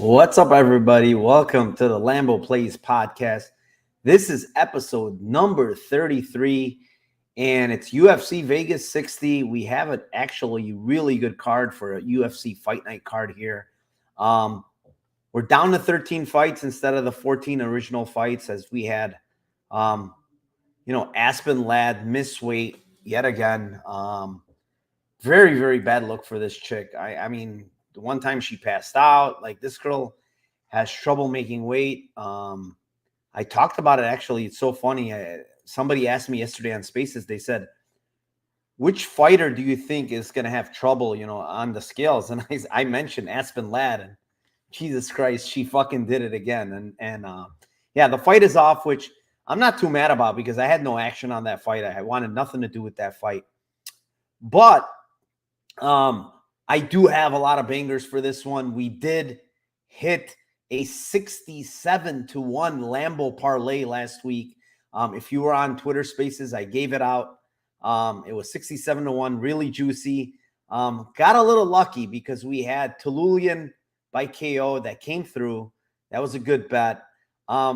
What's up, everybody? Welcome to the Lambo Plays podcast. This is episode number 33, and it's UFC Vegas 60. We have an actually really good card for a UFC Fight Night card here. We're down to 13 fights instead of the 14 original fights, as we had, Aspen Ladd miss weight yet again. Very, very bad look for this chick. I mean, the one time she passed out, like this girl has trouble making weight. I talked about it, actually. It's so funny. Somebody asked me yesterday on Spaces, they said, which fighter do you think is going to have trouble, on the scales? And I mentioned Aspen Ladd, and Jesus Christ, she fucking did it again. And yeah, the fight is off, which I'm not too mad about because I had no action on that fight. I wanted nothing to do with that fight. But I do have a lot of bangers for this one. We did hit a 67-1 Lambo parlay last week. If you were on Twitter Spaces, I gave it out. It was 67-1, really juicy. Got a little lucky because we had Tululian by KO that came through. That was a good bet.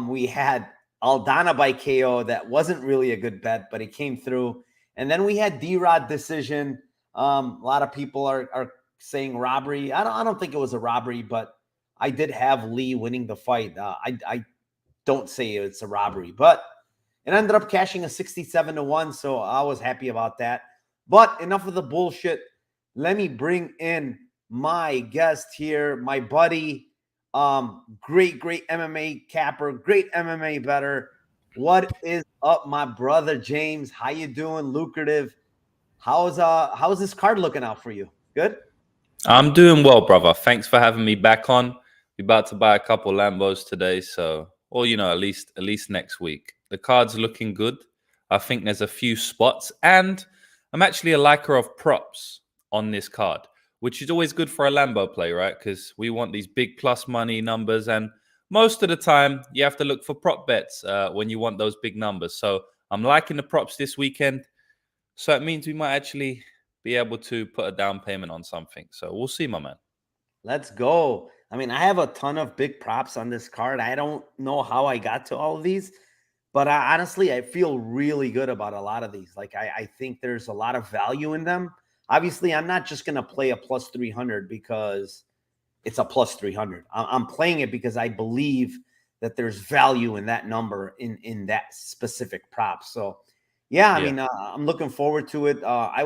We had Aldana by KO. That wasn't really a good bet, but it came through. And then we had D-Rod decision. A lot of people are saying robbery. I don't think it was a robbery, but I did have Lee winning the fight. I don't say it's a robbery, but it ended up cashing a 67-1, so I was happy about that. But enough of the bullshit. Let me bring in my guest here, my buddy, great MMA capper, great MMA bettor. What is up, my brother James? How you doing, Lucrative? How's this card looking out for you? Good? I'm doing well, brother. Thanks for having me back on. We're about to buy a couple Lambos today, or at least next week. The card's looking good. I think there's a few spots, and I'm actually a liker of props on this card, which is always good for a Lambo play, right? Because we want these big plus money numbers, and most of the time you have to look for prop bets when you want those big numbers. So I'm liking the props this weekend. So it means we might actually be able to put a down payment on something. So we'll see, my man. Let's go. I mean, I have a ton of big props on this card. I don't know how I got to all of these, but honestly, I feel really good about a lot of these. Like, I think there's a lot of value in them. Obviously, I'm not just going to play a plus 300 because it's a plus 300. I'm playing it because I believe that there's value in that number in that specific prop. So, yeah, I mean, I'm looking forward to it. I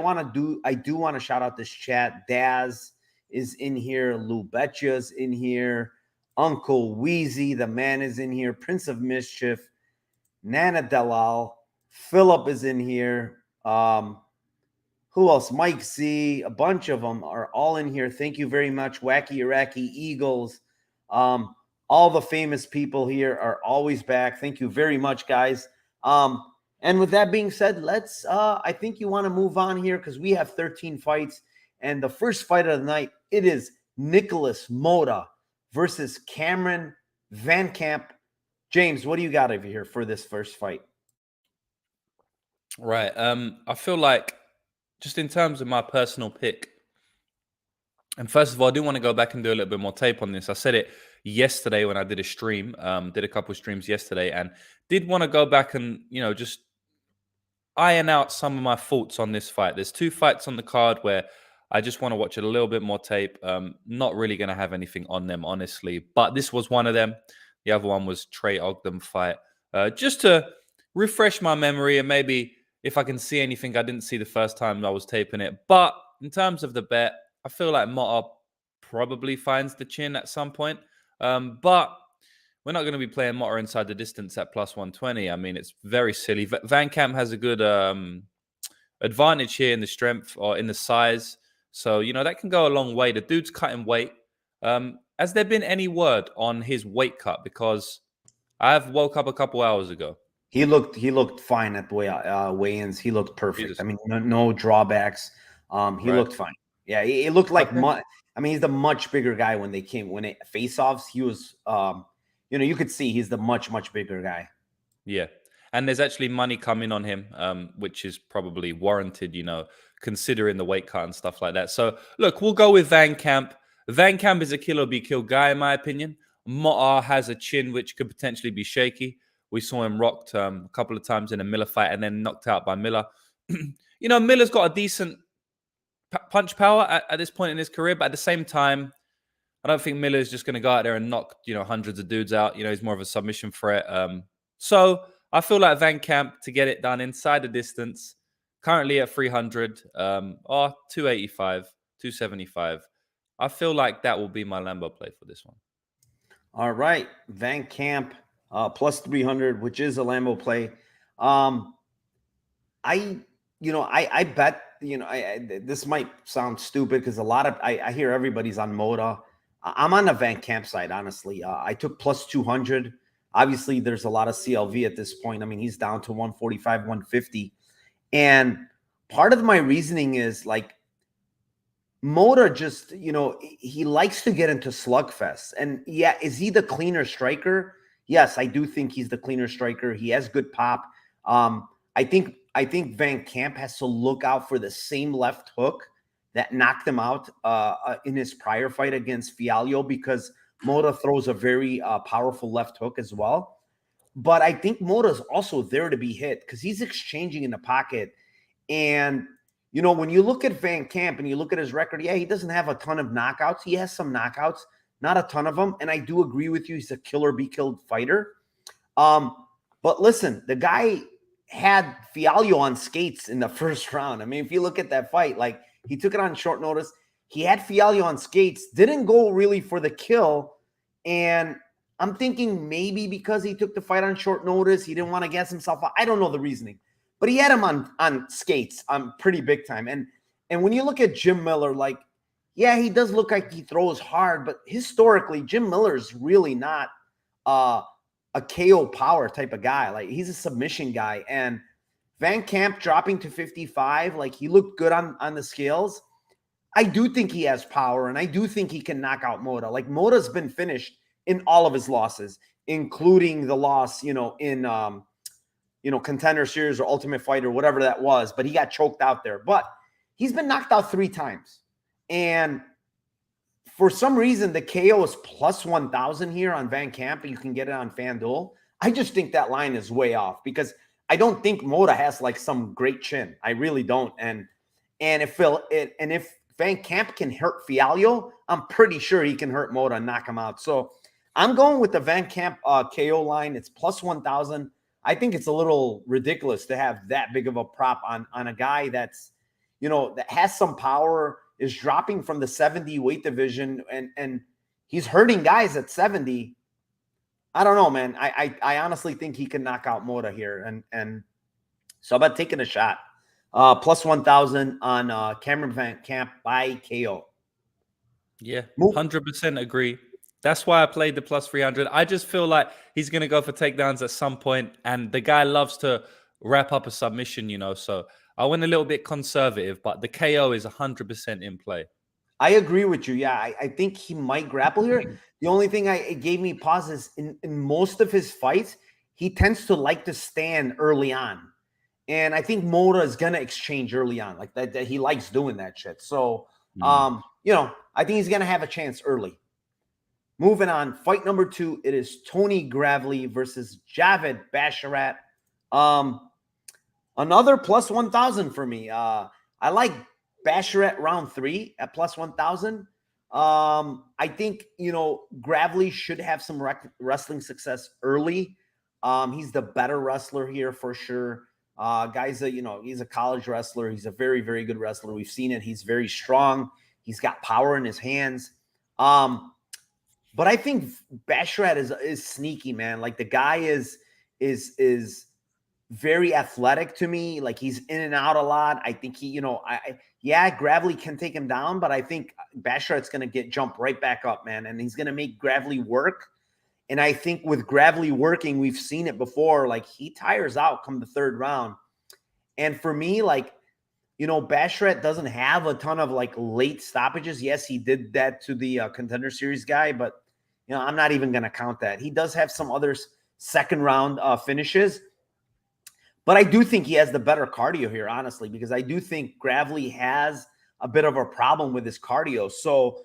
do want to shout out this chat. Daz is in here. Lou Betcha's in here. Uncle Wheezy, the man, is in here. Prince of Mischief. Nana Delal. Philip is in here. Who else? Mike Z. A bunch of them are all in here. Thank you very much. Wacky Iraqi Eagles. All the famous people here are always back. Thank you very much, guys. And with that being said, let's I think you want to move on here because we have 13 fights. And the first fight of the night, it is Nicholas Mota versus Cameron Van Camp. James, what do you got over here for this first fight? Right. I feel like just in terms of my personal pick, and first of all, I do want to go back and do a little bit more tape on this. I said it yesterday when I did a stream, did a couple of streams yesterday, and did want to go back and, just iron out some of my thoughts on this fight. There's two fights on the card where I just want to watch a little bit more tape. Not really going to have anything on them, honestly. But this was one of them. The other one was Trey Ogden fight. Just to refresh my memory and maybe if I can see anything I didn't see the first time I was taping it. But in terms of the bet, I feel like Mota probably finds the chin at some point. But we're not going to be playing Mota inside the distance at plus 120. I mean, it's very silly. Van Camp has a good advantage here in the strength or in the size. So, that can go a long way. The dude's cutting weight. Has there been any word on his weight cut? Because I've woke up a couple hours ago. He looked fine at the weigh-ins. He looked perfect. Jesus. I mean, no drawbacks. He looked fine. Yeah, it looked like he's the much bigger guy when it face-offs. He was, you could see he's the much bigger guy. Yeah. And there's actually money coming on him, which is probably warranted, considering the weight cut and stuff like that. So, look, we'll go with Van Camp. Van Camp is a kill or be killed guy, in my opinion. Motta has a chin which could potentially be shaky. We saw him rocked a couple of times in a Miller fight and then knocked out by Miller. Miller's got a decent punch power at this point in his career, but at the same time, I don't think Miller's just going to go out there and knock, hundreds of dudes out. He's more of a submission threat. So I feel like Van Camp to get it done inside the distance, currently at 300, or 285, 275. I feel like that will be my Lambo play for this one. All right. Van Camp plus 300, which is a Lambo play. I bet, this might sound stupid because I hear everybody's on Moda. I'm on the Van Camp side, honestly. I took plus 200. Obviously, there's a lot of CLV at this point. I mean, he's down to 145, 150. And part of my reasoning is like, Moda just, he likes to get into slugfests. And yeah, is he the cleaner striker? Yes, I do think he's the cleaner striker. He has good pop. I think Van Camp has to look out for the same left hook that knocked him out in his prior fight against Fialho, because Moda throws a very powerful left hook as well. But I think Moda's also there to be hit because he's exchanging in the pocket. And, when you look at Van Camp and you look at his record, yeah, he doesn't have a ton of knockouts. He has some knockouts, not a ton of them. And I do agree with you. He's a kill or be killed fighter. But listen, the guy had Fialho on skates in the first round. I mean, if you look at that fight, like, he took it on short notice. He had Fialho on skates, didn't go really for the kill. And I'm thinking maybe because he took the fight on short notice, he didn't want to gas himself out. I don't know the reasoning. But he had him on skates pretty big time. And when you look at Jim Miller, like, yeah, he does look like he throws hard. But historically, Jim Miller's really not a KO power type of guy. Like, he's a submission guy. And Van Camp dropping to 55, like, he looked good on the scales. I do think he has power, and I do think he can knock out Moda. Like, Moda's been finished in all of his losses, including the loss, in Contender Series or Ultimate Fighter, whatever that was. But he got choked out there. But he's been knocked out 3 times. And for some reason, the KO is plus 1,000 here on Van Camp. You can get it on FanDuel. I just think that line is way off because I don't think Moda has like some great chin. I really don't. And if Van Camp can hurt Fialho, I'm pretty sure he can hurt Moda and knock him out. So I'm going with the Van Camp KO line. It's plus 1,000. I think it's a little ridiculous to have that big of a prop on a guy that's, that has some power, is dropping from the 70 weight division, and he's hurting guys at 70. I don't know, man. I honestly think he can knock out Moda here. And so I'm about taking a shot. Plus 1,000 on Cameron Van Camp by KO. Yeah, 100% agree. That's why I played the plus 300. I just feel like he's going to go for takedowns at some point, and the guy loves to wrap up a submission, so I went a little bit conservative, but the KO is 100% in play. I agree with you. Yeah, I think he might grapple here. The only thing it gave me pause is in most of his fights, he tends to like to stand early on. And I think Moda is going to exchange early on. Like that he likes doing that shit. So, I think he's going to have a chance early. Moving on, fight number 2, it is Tony Gravely versus Javed Basharat. Another plus 1,000 for me. I like Basharat round 3 at plus 1,000. I think, Gravely should have some wrestling success early. He's the better wrestler here for sure. He's a college wrestler. He's a very, very good wrestler. We've seen it. He's very strong. He's got power in his hands. But I think Basharat is sneaky, man. Like, the guy is very athletic to me. Like, he's in and out a lot. I think Gravely can take him down, but I think Basharat's going to jump right back up, man. And he's going to make Gravely work. And I think with Gravely working, we've seen it before. Like, he tires out come the 3rd round. And for me, like, Basharat doesn't have a ton of like late stoppages. Yes, he did that to the Contender Series guy, but I'm not even going to count that. He does have some other 2nd round finishes, but I do think he has the better cardio here, honestly, because I do think Gravely has a bit of a problem with his cardio. So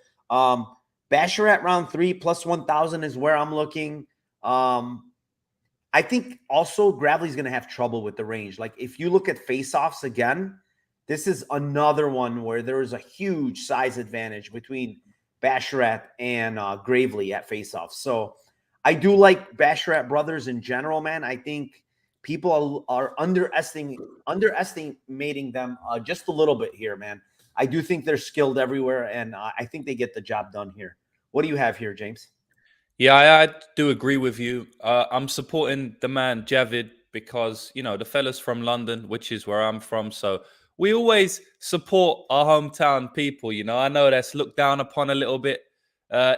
Basharat round 3 plus 1,000 is where I'm looking. I think also Gravely's going to have trouble with the range. Like if you look at face-offs again, this is another one where there is a huge size advantage between Basharat and Gravely at face-offs. So I do like Basharat brothers in general, man. I think people are underestimating them just a little bit here, man. I do think they're skilled everywhere, and I think they get the job done here. What do you have here, James? Yeah, I do agree with you. I'm supporting the man Javid because the fella's from London, which is where I'm from. So we always support our hometown people. I know that's looked down upon a little bit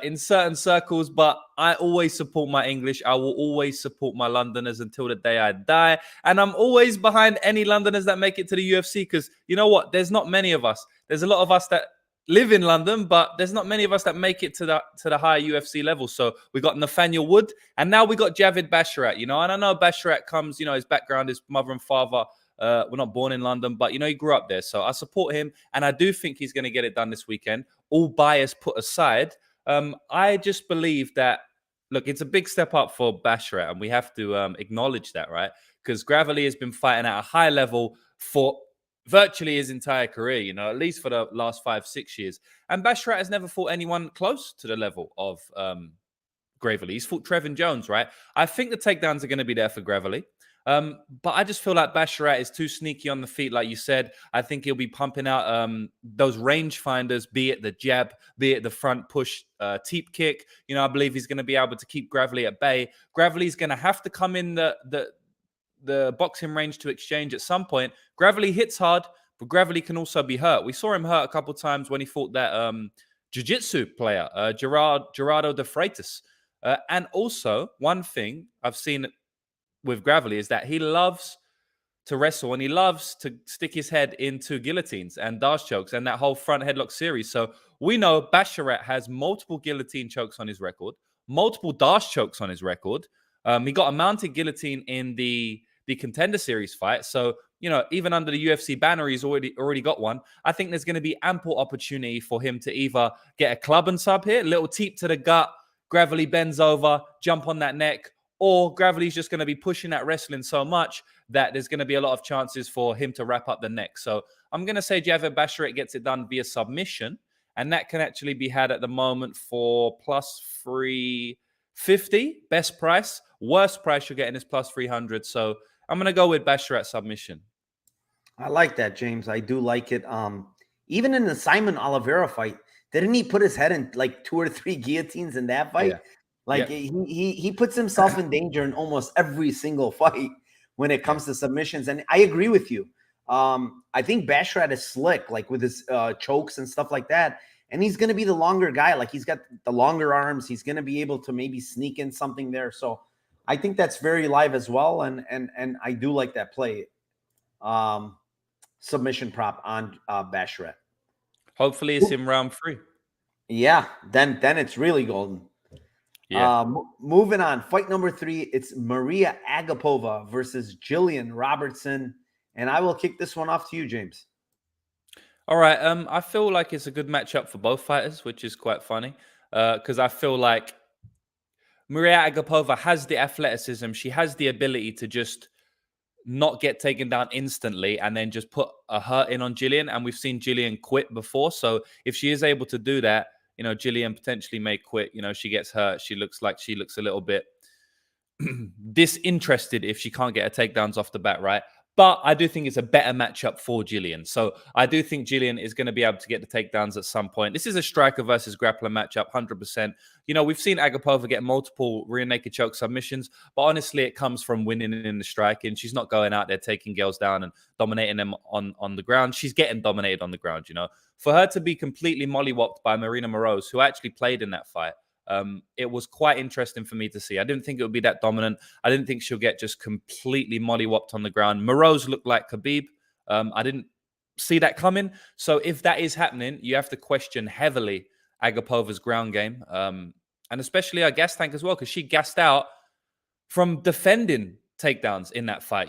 in certain circles, but I always support my English. I will always support my Londoners until the day I die, and I'm always behind any Londoners that make it to the UFC because you know what? There's not many of us. There's a lot of us that live in London, but there's not many of us that make it to the higher UFC level. So we got Nathaniel Wood, and now we got Javid Basharat. And I know Basharat comes, his background, his mother and father were not born in London, but he grew up there. So I support him, and I do think he's going to get it done this weekend. All bias put aside, I just believe that. Look, it's a big step up for Basharat, and we have to acknowledge that, right? Because Gravely has been fighting at a high level for virtually his entire career, at least for the last 5-6 years. And Basharat has never fought anyone close to the level of Gravely. He's fought Trevin Jones, right? I think the takedowns are going to be there for Gravely. But I just feel like Basharat is too sneaky on the feet, like you said. I think he'll be pumping out those range finders, be it the jab, be it the front push teep kick. I believe he's going to be able to keep Gravely at bay. Gravely's going to have to come in the boxing range to exchange at some point. Gravely hits hard, but Gravely can also be hurt. We saw him hurt a couple of times when he fought that jiu-jitsu player, Gerardo de Freitas. And also, one thing I've seen with Gravely is that he loves to wrestle and he loves to stick his head into guillotines and Darce chokes and that whole front headlock series. So we know Basharat has multiple guillotine chokes on his record, multiple Darce chokes on his record. He got a mounted guillotine in the Contender Series fight. So, even under the UFC banner, he's already got one. I think there's going to be ample opportunity for him to either get a club and sub here, little teep to the gut, Gravely bends over, jump on that neck, or Gravely's just going to be pushing that wrestling so much that there's going to be a lot of chances for him to wrap up the neck. So I'm going to say Javid Basharat gets it done via submission, and that can actually be had at the moment for plus 350, best price. Worst price you're getting is plus 300. So I'm going to go with Basharat submission. I like that, James. I do like it. Even in the Simon Oliveira fight, didn't he put his head in like 2 or 3 guillotines in that fight? Yeah. Like he puts himself in danger in almost every single fight when it comes to submissions. And I agree with you. I think Basharat is slick, like with his chokes and stuff like that. And he's going to be the longer guy. Like he's got the longer arms. He's going to be able to maybe sneak in something there. So I think that's very live as well. And I do like that play. Submission prop on Basharat. Hopefully it's in round 3. Yeah, then it's really golden. Yeah. Moving on, fight number 3. It's Maria Agapova versus Jillian Robertson, and I will kick this one off to you, James. All right. I feel like it's a good matchup for both fighters, which is quite funny because I feel like Maria Agapova has the athleticism. She has the ability to just not get taken down instantly and then just put a hurt in on Jillian. And we've seen Jillian quit before. So if she is able to do that, Jillian potentially may quit. She gets hurt. She looks a little bit disinterested if she can't get her takedowns off the bat, right? But I do think it's a better matchup for Jillian. So I do think Jillian is going to be able to get the takedowns at some point. This is a striker versus grappler matchup, 100%. We've seen Agapova get multiple rear naked choke submissions, but honestly, it comes from winning in the striking. She's not going out there taking girls down and dominating them on the ground. She's getting dominated on the ground, For her to be completely mollywopped by Marina Moroz, who actually played in that fight, it was quite interesting for me to see. I didn't think it would be that dominant. I didn't think she'll get just completely mollywopped on the ground. Moroz looked like Khabib. I didn't see that coming. So if that is happening, you have to question heavily Agapova's ground game. And especially her gas tank as well, because she gassed out from defending takedowns in that fight.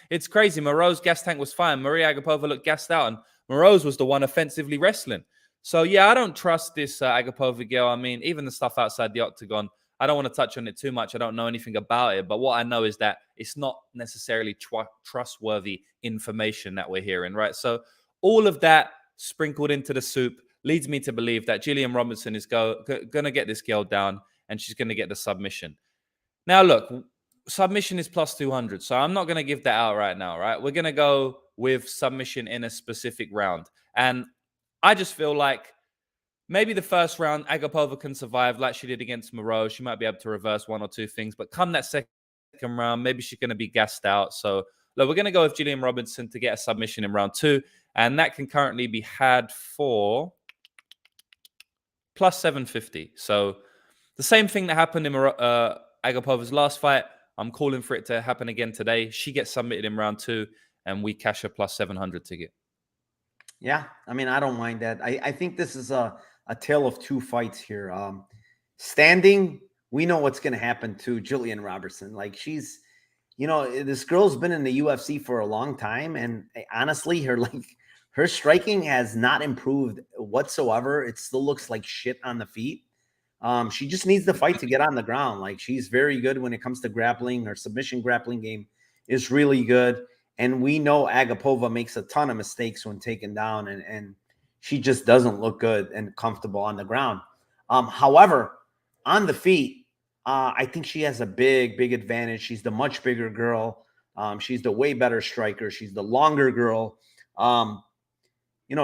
It's crazy. Moroz's gas tank was fine. Maria Agapova looked gassed out, and Moroz was the one offensively wrestling. So, yeah, I don't trust this Agapova girl. I mean, even the stuff outside the octagon, I don't want to touch on it too much. I don't know anything about it. But what I know is that it's not necessarily trustworthy information that we're hearing, right? So all of that sprinkled into the soup leads me to believe that Gillian Robinson is going to get this girl down and she's going to get the submission. Now, look, submission is plus 200. So I'm not going to give that out right now, right? We're going to go with submission in a specific round. And I just feel like maybe the first round, Agapova can survive like she did against Moreau. She might be able to reverse one or two things. But come that second round, maybe she's going to be gassed out. So look, we're going to go with Gillian Robinson to get a submission in round 2. And that can currently be had for plus 750. So the same thing that happened in Agapova's last fight, I'm calling for it to happen again today. She gets submitted in round 2, and we cash a plus 700 ticket. Yeah, I mean, I don't mind that. I think this is a tale of two fights here. Standing, we know what's going to happen to Gillian Robertson. Like, she's, this girl's been in the UFC for a long time, and honestly, her striking has not improved whatsoever. It still looks like shit on the feet. She just needs the fight to get on the ground. Like, she's very good when it comes to grappling. Her submission grappling game is really good. And we know Agapova makes a ton of mistakes when taken down, and she just doesn't look good and comfortable on the ground. However, on the feet, I think she has a big advantage. She's the much bigger girl. She's the way better striker. She's the longer girl.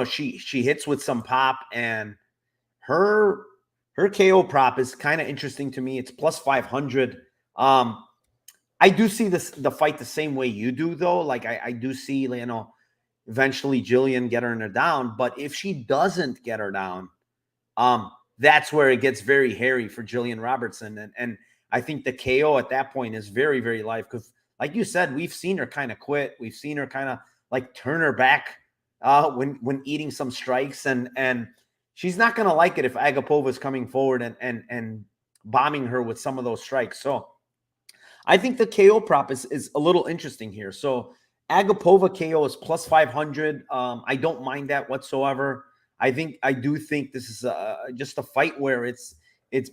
She hits with some pop, and her KO prop is kind of interesting to me. It's plus 500. I do see the fight the same way you do, though. Like, I do see, eventually Gillian getting her down. But if she doesn't get her down, that's where it gets very hairy for Gillian Robertson. And I think the KO at that point is very, very live. Because, like you said, we've seen her kind of quit. We've seen her kind of like turn her back when eating some strikes. And she's not going to like it if Agapova is coming forward and bombing her with some of those strikes. So I think the KO prop is a little interesting here. So Agapova KO is plus 500. I don't mind that whatsoever. I do think this is just a fight where it's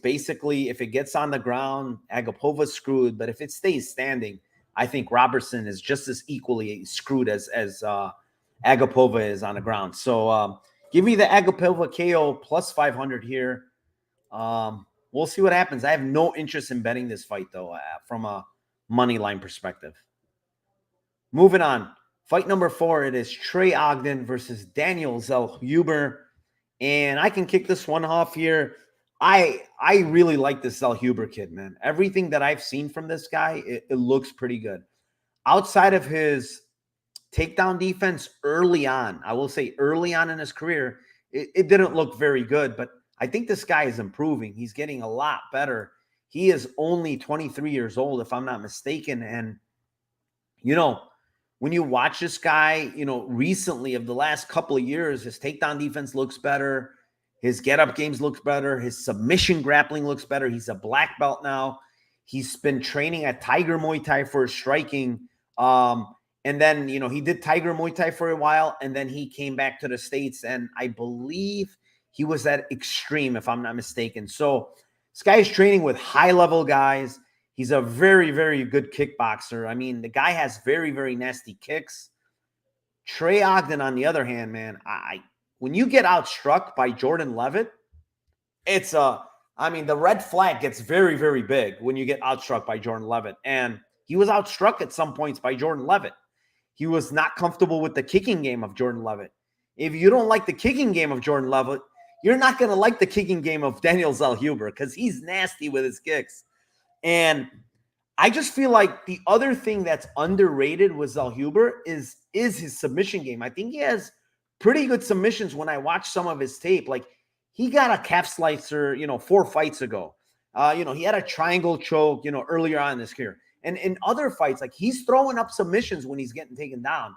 basically, if it gets on the ground, Agapova's screwed. But if it stays standing, I think Robertson is just as equally screwed as Agapova is on the ground. So give me the Agapova KO plus 500 here. We'll see what happens. I have no interest in betting this fight, though, from a money line perspective. Moving on. Fight number 4, it is Trey Ogden versus Daniel Zellhuber. And I can kick this one off here. I really like this Zellhuber kid, man. Everything that I've seen from this guy, it looks pretty good. Outside of his takedown defense early on, I will say early on in his career, it didn't look very good, but I think this guy is improving. He's getting a lot better. He is only 23 years old, if I'm not mistaken. And, when you watch this guy, recently of the last couple of years, his takedown defense looks better. His get-up games looks better. His submission grappling looks better. He's a black belt now. He's been training at Tiger Muay Thai for his striking. And then, he did Tiger Muay Thai for a while, and then he came back to the States, and I believe he was at Extreme, if I'm not mistaken. So this guy is training with high-level guys. He's a very, very good kickboxer. I mean, the guy has very, very nasty kicks. Trey Ogden, on the other hand, man, when you get outstruck by Jordan Levitt, the red flag gets very, very big when you get outstruck by Jordan Levitt. And he was outstruck at some points by Jordan Levitt. He was not comfortable with the kicking game of Jordan Levitt. If you don't like the kicking game of Jordan Levitt, you're not going to like the kicking game of Daniel Zellhuber because he's nasty with his kicks. And I just feel like the other thing that's underrated with Zellhuber is his submission game. I think he has pretty good submissions when I watch some of his tape. Like, he got a calf slicer, 4 fights ago. He had a triangle choke, earlier on in his career. And in other fights, like, he's throwing up submissions when he's getting taken down.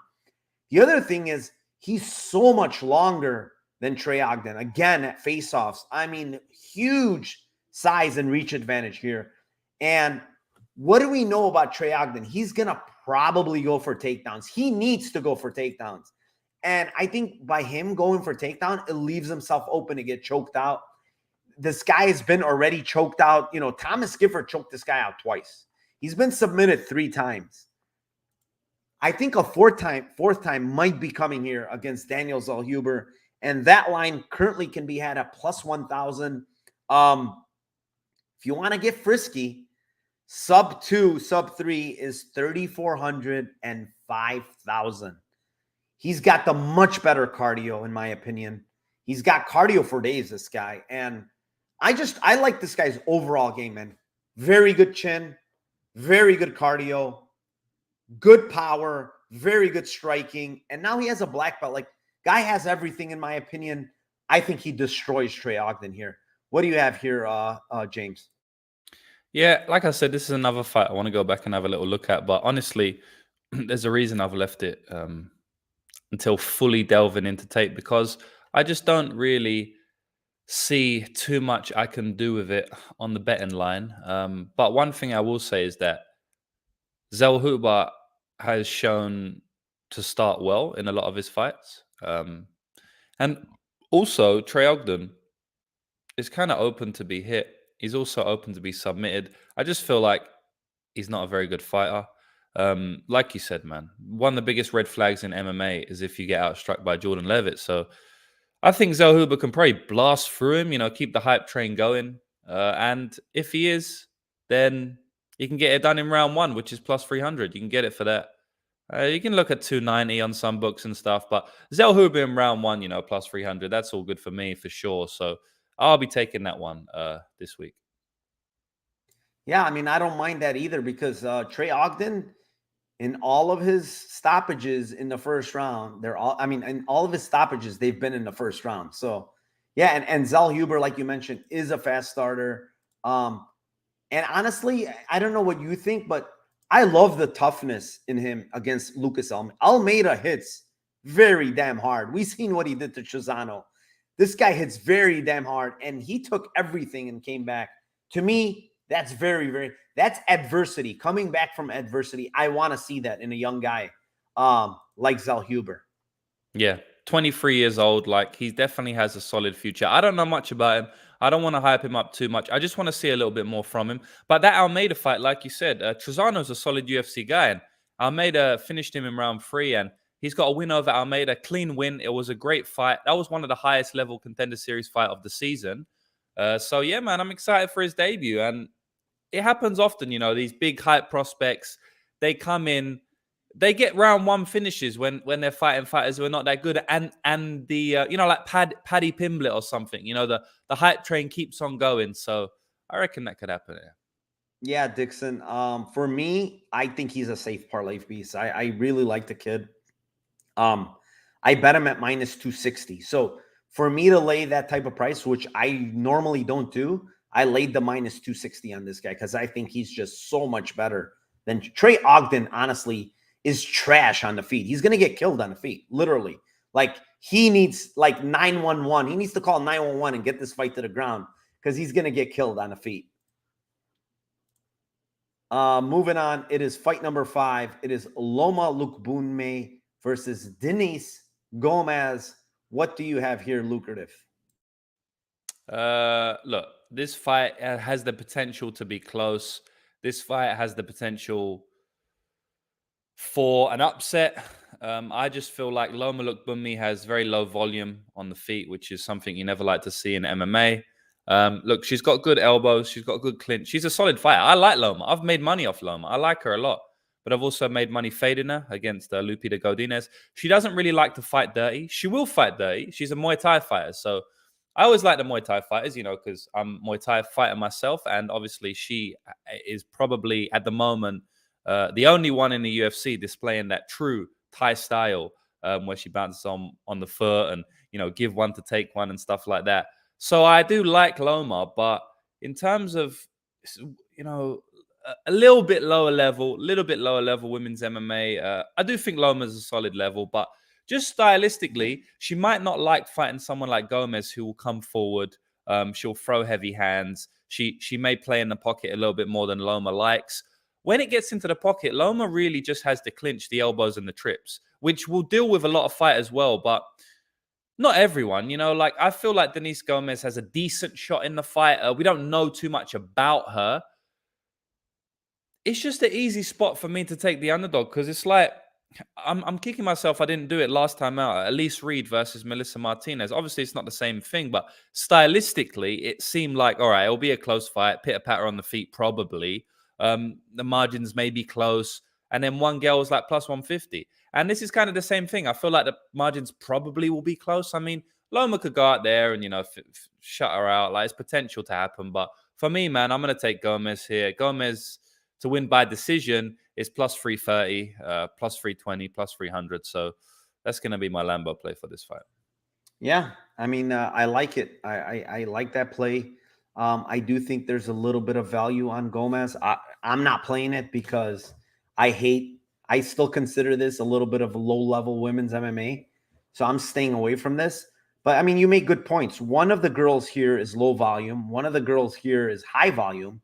The other thing is he's so much longer than Trey Ogden. Again, at face-offs. I mean, huge size and reach advantage here. And what do we know about Trey Ogden? He's going to probably go for takedowns. He needs to go for takedowns. And I think by him going for takedown, it leaves himself open to get choked out. This guy has been already choked out. You know, Thomas Gifford choked this guy out twice. He's been submitted 3 times. I think a fourth time might be coming here against Daniel Zellhuber. And that line currently can be had at plus 1,000. If you want to get frisky, sub 2, sub 3 is 3,400 and 5,000. He's got the much better cardio, in my opinion. He's got cardio for days, this guy. And I like this guy's overall game, man. Very good chin, very good cardio, good power, very good striking. And now he has a black belt. Like, guy has everything, in my opinion. I think he destroys Trey Ogden here. What do you have here, James? Yeah, like I said, this is another fight I want to go back and have a little look at. But honestly, there's a reason I've left it until fully delving into tape, because I just don't really see too much I can do with it on the betting line. But one thing I will say is that Zellhuber has shown to start well in a lot of his fights. And also, Trey Ogden is kind of open to be hit. He's also open to be submitted. I just feel like he's not a very good fighter. Like you said, man, one of the biggest red flags in MMA is if you get outstruck by Jordan Levitt. So I think Zellhuber can probably blast through him, you know, keep the hype train going. And if he is, then you can get it done in round 1, which is plus 300. You can get it for that. You can look at 290 on some books and stuff, but Zellhuber in round 1, you know, plus 300. That's all good for me for sure. So I'll be taking that one this week. Yeah, I mean, I don't mind that either, because Trey Ogden, in all of his stoppages in the first round, in all of his stoppages, they've been in the first round. So, yeah, and Zellhuber, like you mentioned, is a fast starter. And honestly, I don't know what you think, but I love the toughness in him against Lucas Almeida. Almeida hits very damn hard. We've seen what he did to Chisano. This guy hits very damn hard, and he took everything and came back. To me, that's that's adversity. Coming back from adversity. I want to see that in a young guy like Zellhuber. Yeah, 23 years old. Like, he definitely has a solid future. I don't know much about him. I don't want to hype him up too much. I just want to see a little bit more from him. But that Almeida fight, like you said, Trezano's a solid UFC guy, and Almeida finished him in round 3, and he's got a win over Almeida, clean win. It was a great fight. That was one of the highest level contender series fight of the season. So yeah, man, I'm excited for his debut. And it happens often, you know, these big hype prospects, they come in, they get round 1 finishes when they're fighting fighters who are not that good, and the you know, like Paddy Pimblett or something, you know, the hype train keeps on going. So I reckon that could happen here. Yeah, Dixon. For me, I think he's a safe parlay piece. I really like the kid. I bet him at minus 260. So for me to lay that type of price, which I normally don't do, I laid the minus 260 on this guy because I think he's just so much better than Trey Ogden. Honestly, is trash on the feet. He's going to get killed on the feet, literally. Like, he needs like 911. He needs to call 911 and get this fight to the ground because he's going to get killed on the feet. Moving on, it is fight number 5. It is Loma Lookboonmee versus Denise Gomez. What do you have here, Lucrative? Look, this fight has the potential to be close. This fight has the potential for an upset. I just feel like Loma Lookboonmee has very low volume on the feet, which is something you never like to see in MMA. Look, she's got good elbows. She's got good clinch. She's a solid fighter. I like Loma. I've made money off Loma. I like her a lot. But I've also made money fading her against Lupita Godinez. She doesn't really like to fight dirty. She will fight dirty. She's a Muay Thai fighter. So I always like the Muay Thai fighters, you know, because I'm a Muay Thai fighter myself. And obviously she is probably at the moment the only one in the UFC displaying that true Thai style where she bounces on the foot and, you know, give one to take one and stuff like that. So I do like Loma, but in terms of, you know, a little bit lower level women's MMA, I do think Loma's a solid level, but just stylistically, she might not like fighting someone like Gomez who will come forward. She'll throw heavy hands. She may play in the pocket a little bit more than Loma likes. When it gets into the pocket, Loma really just has to clinch the elbows and the trips. which will deal with a lot of fight as well, but not everyone, you know, like I feel like Denise Gomez has a decent shot in the fight. We don't know too much about her. It's just an easy spot for me to take the underdog because it's like I'm kicking myself I didn't do it last time out. Elise Reed versus Melissa Martinez. Obviously, it's not the same thing, but stylistically, it seemed like, all right, it'll be a close fight. Pitter-patter on the feet, probably. The margins may be close. And then one girl was like plus 150. And this is kind of the same thing. I feel like the margins probably will be close. I mean, Loma could go out there and, you know, shut her out. Like, it's potential to happen. But for me, man, I'm going to take Gomez here. Gomez to win by decision is plus 330, plus 320, plus 300. So that's going to be my Lambo play for this fight. Yeah, I mean, I like it. I like that play. I do think there's a little bit of value on Gomez. I'm not playing it because I still consider this a little bit of low-level women's MMA. So I'm staying away from this. But, I mean, you make good points. One of the girls here is low volume. One of the girls here is high volume.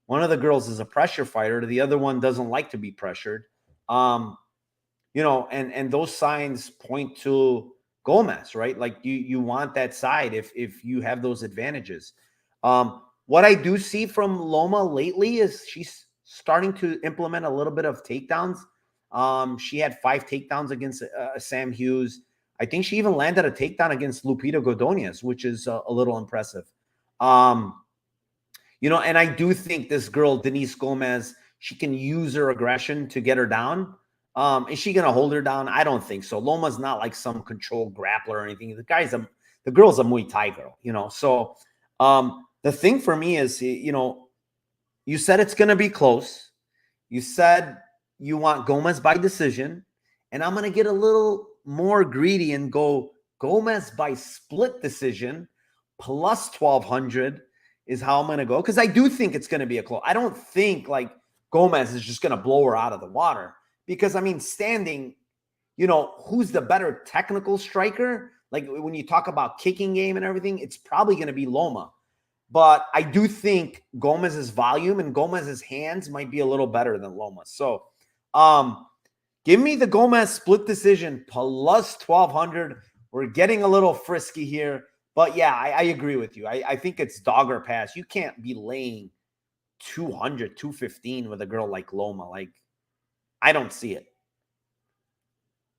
One of the girls is a pressure fighter. The other one doesn't like to be pressured. You know, and those signs point to Gomez, right? Like you want that side if you have those advantages. What I do see from Loma lately is she's starting to implement a little bit of takedowns. She had 5 takedowns against Sam Hughes. I think she even landed a takedown against Lupita Godinez, which is a little impressive. You know, and I do think this girl, Denise Gomez, she can use her aggression to get her down. Is she going to hold her down? I don't think so. Loma's not like some controlled grappler or anything. The girl's a Muay Thai girl, you know. So the thing for me is, you know, you said it's going to be close. You said you want Gomez by decision. And I'm going to get a little more greedy and go Gomez by split decision plus 1,200 is how I'm going to go. Because I do think it's going to be a close. I don't think like Gomez is just going to blow her out of the water. Because, I mean, standing, you know, who's the better technical striker? Like when you talk about kicking game and everything, it's probably going to be Loma. But I do think Gomez's volume and Gomez's hands might be a little better than Loma's. So give me the Gomez split decision plus 1,200. We're getting a little frisky here. But, yeah, I agree with you. I think it's dog or pass. You can't be laying 200, 215 with a girl like Loma. Like, I don't see it.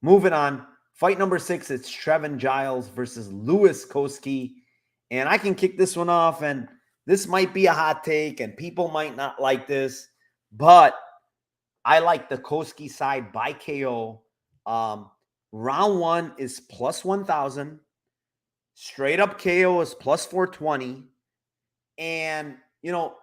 Moving on. Fight number 6, it's Trevin Giles versus Louis Koski. And I can kick this one off, and this might be a hot take, and people might not like this, but I like the Koski side by KO. Round 1 is plus 1,000. Straight up KO is plus 420. And, you know,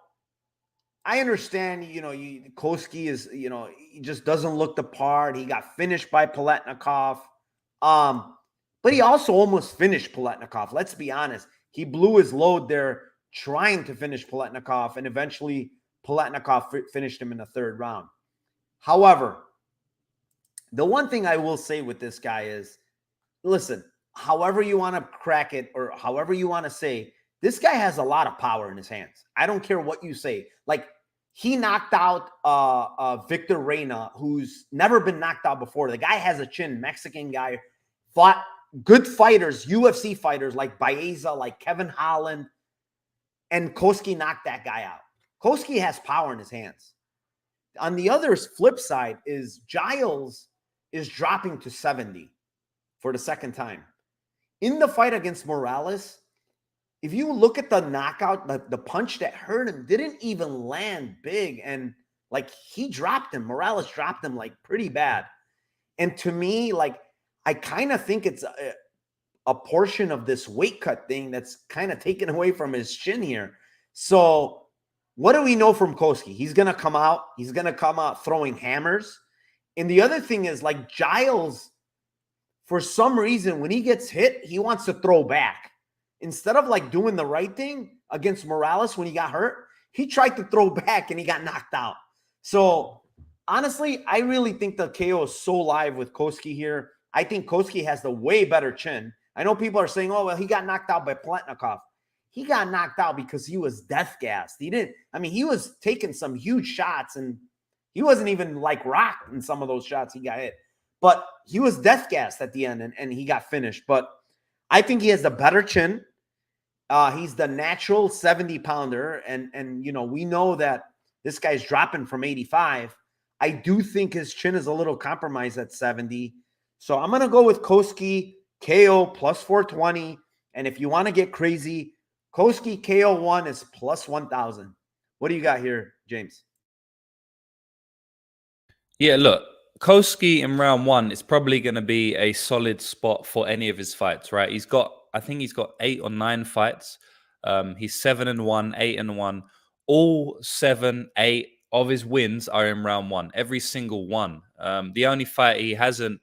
I understand, you know, Koski is, you know, he just doesn't look the part. He got finished by Paletnikov. But he also almost finished Paletnikov. Let's be honest. He blew his load there trying to finish Paletnikov, and eventually Paletnikov finished him in the 3rd round. However, the one thing I will say with this guy is, listen, however you want to crack it or however you want to say, this guy has a lot of power in his hands. I don't care what you say. Like, he knocked out Victor Reina, who's never been knocked out before. The guy has a chin, Mexican guy, fought good fighters, UFC fighters like Baeza, like Kevin Holland, and Koski knocked that guy out. Koski has power in his hands. On the other flip side is Giles is dropping to 70 for the 2nd time. In the fight against Morales, if you look at the knockout, the punch that hurt him didn't even land big. And like he dropped him. Morales dropped him like pretty bad. And to me, like, I kind of think it's a portion of this weight cut thing that's kind of taken away from his chin here. So what do we know from Koski? He's going to come out. He's going to come out throwing hammers. And the other thing is, like, Giles, for some reason, when he gets hit, he wants to throw back. Instead of like doing the right thing against Morales when he got hurt, he tried to throw back and he got knocked out. So honestly, I really think the KO is so live with Koski here. I think Koski has the way better chin. I know people are saying, oh, well, he got knocked out by Paletnikov. He got knocked out because he was death gassed. He was taking some huge shots and he wasn't even like rocked in some of those shots he got hit. but he was death gassed at the end, and he got finished. But I think he has the better chin. He's the natural 70 pounder. And, you know, we know that this guy's dropping from 85. I do think his chin is a little compromised at 70. So I'm going to go with Koski KO plus 420. And if you want to get crazy, Koski KO 1 is plus 1,000. What do you got here, James? Yeah, look, Koski in round one is probably going to be a solid spot for any of his fights, right? I think he's got 8 or 9 fights. He's 7-1, 8-1. All 7, 8 of his wins are in round one. Every single one. The only fight he hasn't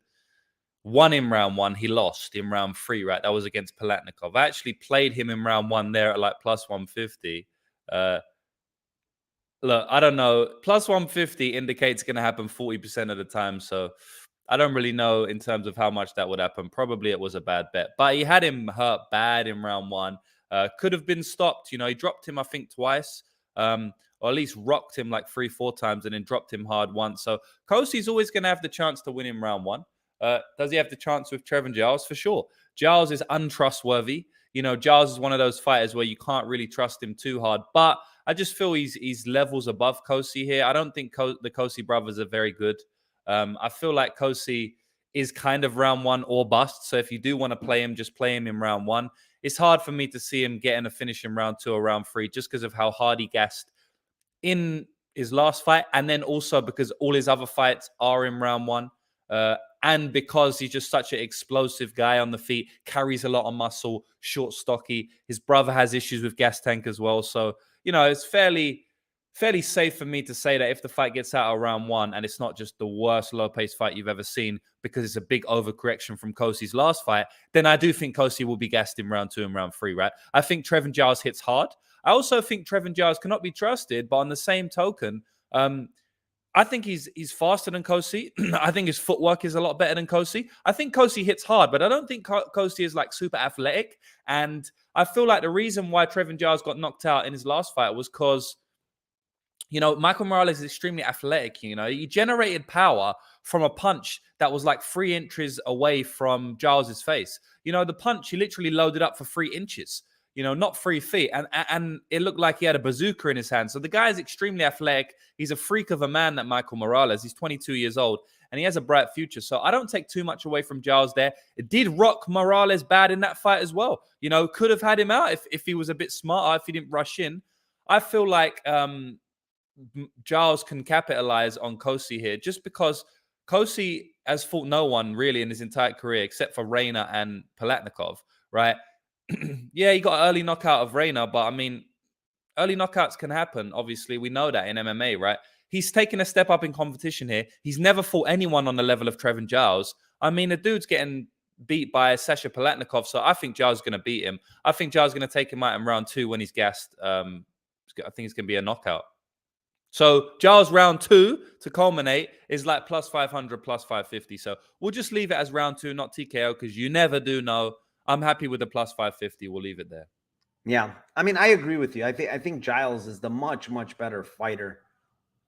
won in round one, he lost in round 3, right? That was against Palatnikov. I actually played him in round 1 there at like plus 150. Look, I don't know. Plus 150 indicates it's going to happen 40% of the time. So I don't really know in terms of how much that would happen. Probably it was a bad bet. But he had him hurt bad in round 1. Could have been stopped. You know, he dropped him, I think, twice. Or at least rocked him like 3-4 times and then dropped him hard once. So Kosi's always going to have the chance to win in round 1. Does he have the chance with Trevin Giles? For sure. Giles is untrustworthy. You know, Giles is one of those fighters where you can't really trust him too hard. But I just feel he's levels above Kosi here. I don't think the Kosi brothers are very good. I feel like Kosi is kind of round 1 or bust. So if you do want to play him, just play him in round 1. It's hard for me to see him getting a finish in round 2 or round 3 just because of how hard he gassed in his last fight. And then also because all his other fights are in round 1. And because he's just such an explosive guy on the feet, carries a lot of muscle, short, stocky. His brother has issues with gas tank as well. So, you know, it's fairly safe for me to say that if the fight gets out of round 1 and it's not just the worst low-paced fight you've ever seen because it's a big overcorrection from Kosi's last fight, then I do think Kosi will be gassed in round 2 and round 3, right? I think Trevin Giles hits hard. I also think Trevin Giles cannot be trusted, but on the same token, I think he's faster than Kosi. I think his footwork is a lot better than Kosi. I think Kosi hits hard, but I don't think Kosi is like super athletic. And I feel like the reason why Trevin Giles got knocked out in his last fight was because, you know, Michael Morales is extremely athletic. You know, he generated power from a punch that was like 3 inches away from Giles's face. You know, the punch, he literally loaded up for 3 inches. You know, not 3 feet. And it looked like he had a bazooka in his hand. So the guy is extremely athletic. He's a freak of a man, that Michael Morales. He's 22 years old and he has a bright future. So I don't take too much away from Giles there. It did rock Morales bad in that fight as well. You know, could have had him out if he was a bit smarter, if he didn't rush in. I feel like Giles can capitalize on Kosi here just because Kosi has fought no one really in his entire career except for Reina and Palatnikov, right? Yeah, he got an early knockout of Reina, but I mean, early knockouts can happen. Obviously, we know that in MMA, right? He's taken a step up in competition here. He's never fought anyone on the level of Trevin Giles. I mean, the dude's getting beat by Sasha Palatnikov, so I think Giles is going to beat him. I think Giles is going to take him out in round 2 when he's gassed. I think it's going to be a knockout. So Giles round 2 to culminate is like plus 500, plus 550. So we'll just leave it as round 2, not TKO, because you never do know. I'm happy with the plus 550. We'll leave it there. Yeah, I mean, I agree with you. I think Giles is the much better fighter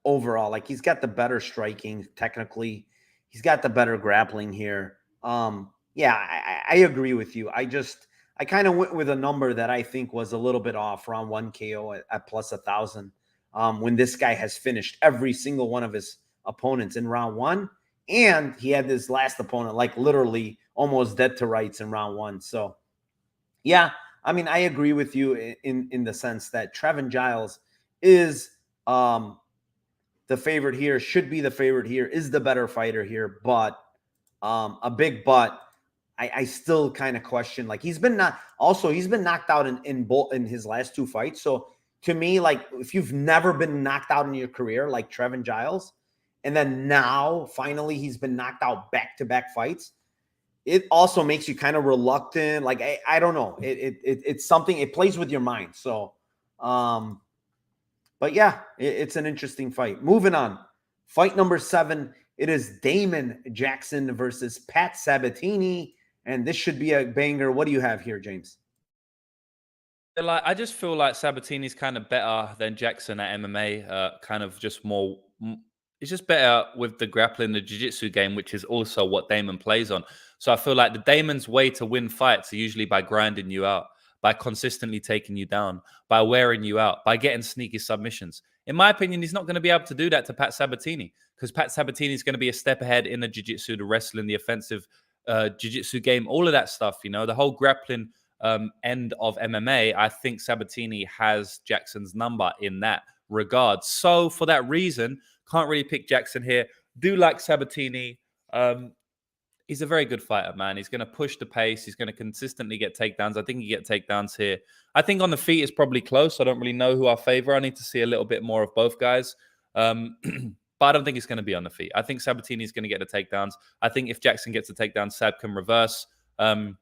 overall. Like, he's got the better striking technically. He's got the better grappling here. Yeah, I agree with you. I kind of went with a number that I think was a little bit off, around 1 KO at plus 1,000. When this guy has finished every single one of his opponents in round 1, and he had this last opponent like literally almost dead to rights in round 1. So, yeah, I mean, I agree with you in the sense that Trevin Giles is the favorite here, should be the favorite here, is the better fighter here, but a big but. I still kind of question, like, he's been knocked out in his last 2 fights. So to me, like, if you've never been knocked out in your career, like Trevin Giles, and then now finally he's been knocked out back-to-back fights, it also makes you kind of reluctant. Like, I don't know. It's something, it plays with your mind. So, but yeah, it's an interesting fight. Moving on. Fight number 7. It is Damon Jackson versus Pat Sabatini. And this should be a banger. What do you have here, James? Like, I just feel like Sabatini's kind of better than Jackson at MMA. Kind of just more. He's just better with the grappling, the jiu-jitsu game, which is also what Damon plays on. So I feel like the Damon's way to win fights are usually by grinding you out, by consistently taking you down, by wearing you out, by getting sneaky submissions. In my opinion, he's not going to be able to do that to Pat Sabatini, because Pat Sabatini is going to be a step ahead in the jiu-jitsu, the wrestling, the offensive jiu-jitsu game, all of that stuff. You know, the whole grappling end of MMA. I think Sabatini has Jackson's number in that regard. So for that reason, can't really pick Jackson here. Do like Sabatini. He's a very good fighter, man. He's going to push the pace. He's going to consistently get takedowns. I think he get takedowns here. I think on the feet is probably close. I don't really know who I favor. I need to see a little bit more of both guys. But I don't think it's going to be on the feet. I think Sabatini is going to get the takedowns. I think if Jackson gets the takedown, Sab can reverse. You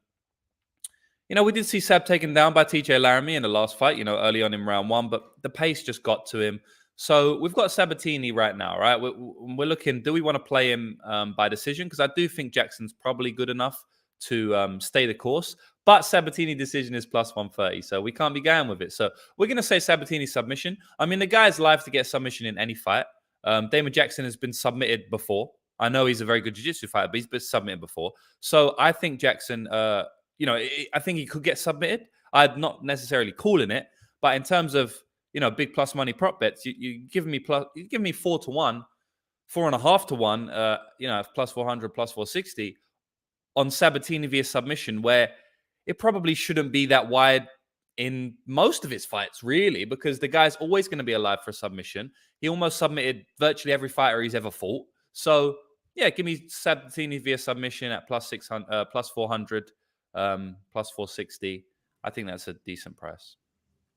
know, we did see Sab taken down by TJ Laramie in the last fight, you know, early on in round one, but the pace just got to him. So we've got Sabatini right now, right? We're looking, do we want to play him by decision? Because I do think Jackson's probably good enough to stay the course. But Sabatini decision is plus 130, so we can't be going with it. So we're going to say Sabatini submission. I mean, the guy's live to get submission in any fight. Damon Jackson has been submitted before. I know he's a very good jiu-jitsu fighter, but he's been submitted before. So I think Jackson, you know, I think he could get submitted. I'm not necessarily calling it, but in terms of, you know, big plus money prop bets, you give me 4 to 1, 4.5 to 1, you know, plus 400, plus 460 on Sabatini via submission, where it probably shouldn't be that wide in most of his fights, really, because the guy's always going to be alive for a submission. He almost submitted virtually every fighter he's ever fought. So, yeah, give me Sabatini via submission at plus 600, plus 400, plus 460. I think that's a decent price.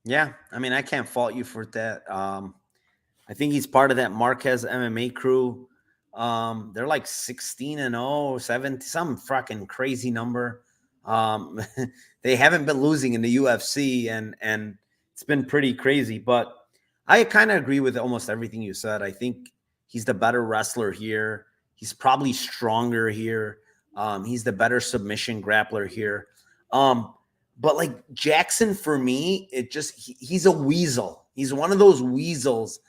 Yeah, I mean, I can't fault you for that. I think he's part of that Marquez MMA crew. They're like 16-0, 70, some fucking crazy number. They haven't been losing in the UFC, and it's been pretty crazy. But I kind of agree with almost everything you said. I think he's the better wrestler here. He's probably stronger here. He's the better submission grappler here. But like Jackson, for me, he's a weasel. He's one of those weasels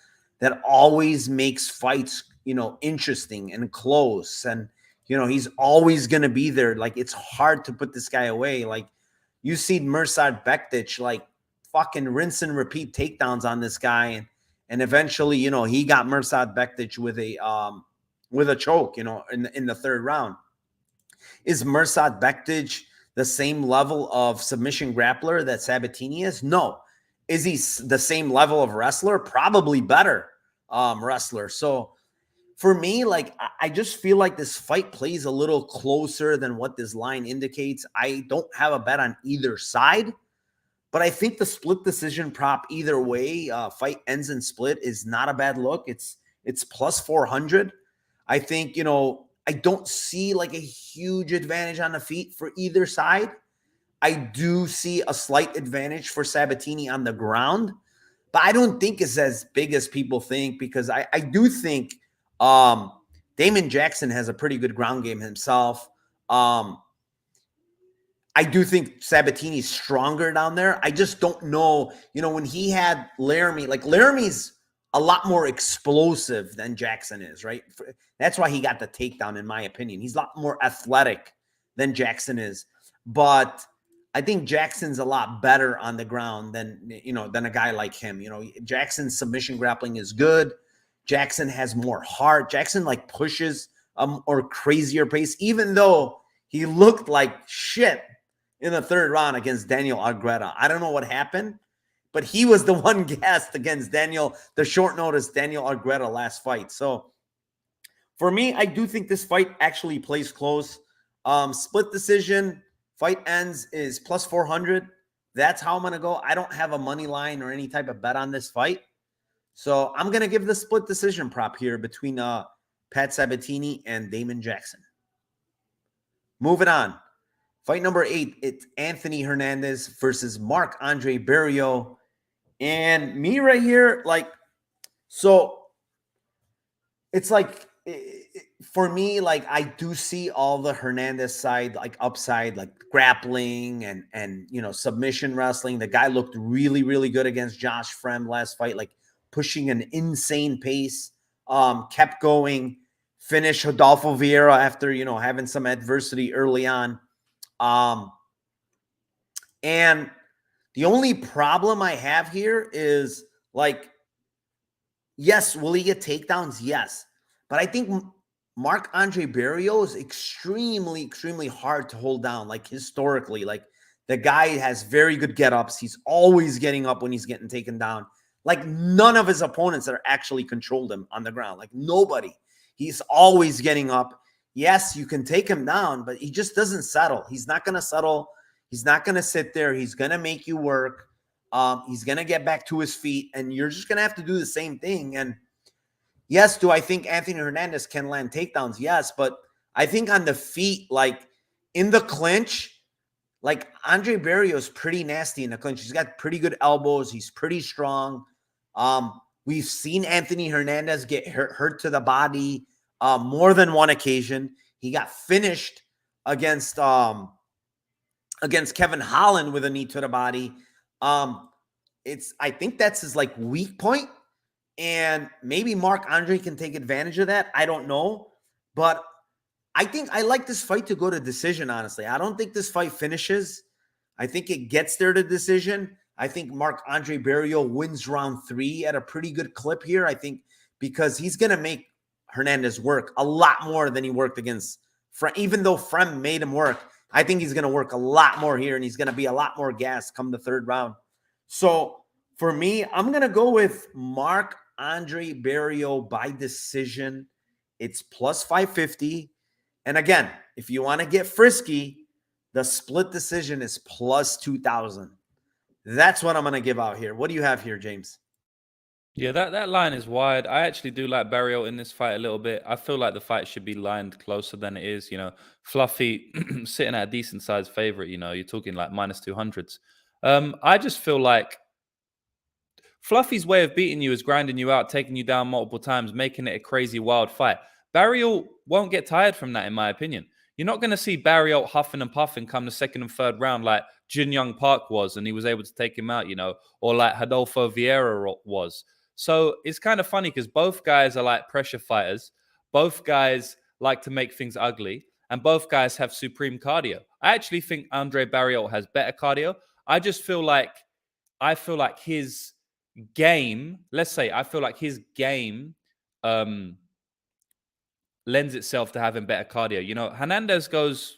that always makes fights, you know, interesting and close. And, you know, he's always going to be there. Like, it's hard to put this guy away. Like, you see Mirsad Bektic, like, fucking rinse and repeat takedowns on this guy. And eventually, you know, he got Mirsad Bektic with a choke, you know, in the third round. Is Mirsad Bektic the same level of submission grappler that Sabatini is? No. Is he the same level of wrestler? Probably better wrestler. So for me, like, I just feel like this fight plays a little closer than what this line indicates. I don't have a bet on either side, but I think the split decision prop either way, fight ends in split, is not a bad look. It's plus 400. I think, you know, I don't see like a huge advantage on the feet for either side. I do see a slight advantage for Sabatini on the ground, but I don't think it's as big as people think, because I do think Damon Jackson has a pretty good ground game himself. I do think Sabatini's stronger down there. I just don't know, you know, when he had Laramie, like Laramie's a lot more explosive than Jackson is, right? That's why he got the takedown, in my opinion. He's a lot more athletic than Jackson is. But I think Jackson's a lot better on the ground than a guy like him. You know, Jackson's submission grappling is good. Jackson has more heart. Jackson like pushes or crazier pace, even though he looked like shit in the third round against Daniel Argueta. I don't know what happened, but he was the one gassed against the short notice Daniel Argueta last fight. So for me, I do think this fight actually plays close. Split decision, fight ends is plus 400. That's how I'm going to go. I don't have a money line or any type of bet on this fight. So I'm going to give the split decision prop here between Pat Sabatini and Damon Jackson. Moving on. Fight number 8, it's Anthony Hernandez versus Marc-Andre Barriault. And me right here, like, so it's like, for me, like, I do see all the Hernandez side, like upside, like grappling and you know, submission wrestling. The guy looked really, really good against Josh Fremd last fight, like pushing an insane pace. kept going, finished Rodolfo Vieira after, having some adversity early on. And the only problem I have here is, like, yes, will he get takedowns? Yes. But I think Marc-Andre Barriault is extremely, extremely hard to hold down, like, historically. Like, the guy has very good get-ups. He's always getting up when he's getting taken down. Like, none of his opponents that are actually controlled him on the ground. Like, nobody. He's always getting up. Yes, you can take him down, but he just doesn't settle. He's not going to settle. He's not going to sit there. He's going to make you work. He's going to get back to his feet, and you're just going to have to do the same thing. And yes, do I think Anthony Hernandez can land takedowns? Yes, but I think on the feet, like in the clinch, like Andre Barriault is pretty nasty in the clinch. He's got pretty good elbows. He's pretty strong. We've seen Anthony Hernandez get hurt to the body more than one occasion. He got finished against Kevin Holland with a knee to the body. I think that's his like weak point, and maybe Marc-Andre can take advantage of that. I don't know, but I think I like this fight to go to decision, honestly. I don't think this fight finishes. I think it gets there to decision. I think Marc-Andre Barriault wins round 3 at a pretty good clip here. I think because he's going to make Hernandez work a lot more than he worked against Frem. Even though Frem made him work, I think he's going to work a lot more here, and he's going to be a lot more gassed come the 3rd round. So for me, I'm going to go with Marc-Andre Barriault by decision. It's plus 550. And again, if you want to get frisky, the split decision is plus 2,000. That's what I'm going to give out here. What do you have here, James? Yeah, that line is wide. I actually do like Barriault in this fight a little bit. I feel like the fight should be lined closer than it is. Fluffy sitting at a decent sized favorite. You're talking like minus 200s. I just feel like Fluffy's way of beating you is grinding you out, taking you down multiple times, making it a crazy wild fight. Barriault won't get tired from that, in my opinion. You're not going to see Barriault huffing and puffing come the 2nd and 3rd round like Jin Young Park was, and he was able to take him out, or like Rodolfo Vieira was. So it's kind of funny because both guys are like pressure fighters. Both guys like to make things ugly, and both guys have supreme cardio. I actually think Andre Barriault has better cardio. I feel like his game, lends itself to having better cardio. Hernandez goes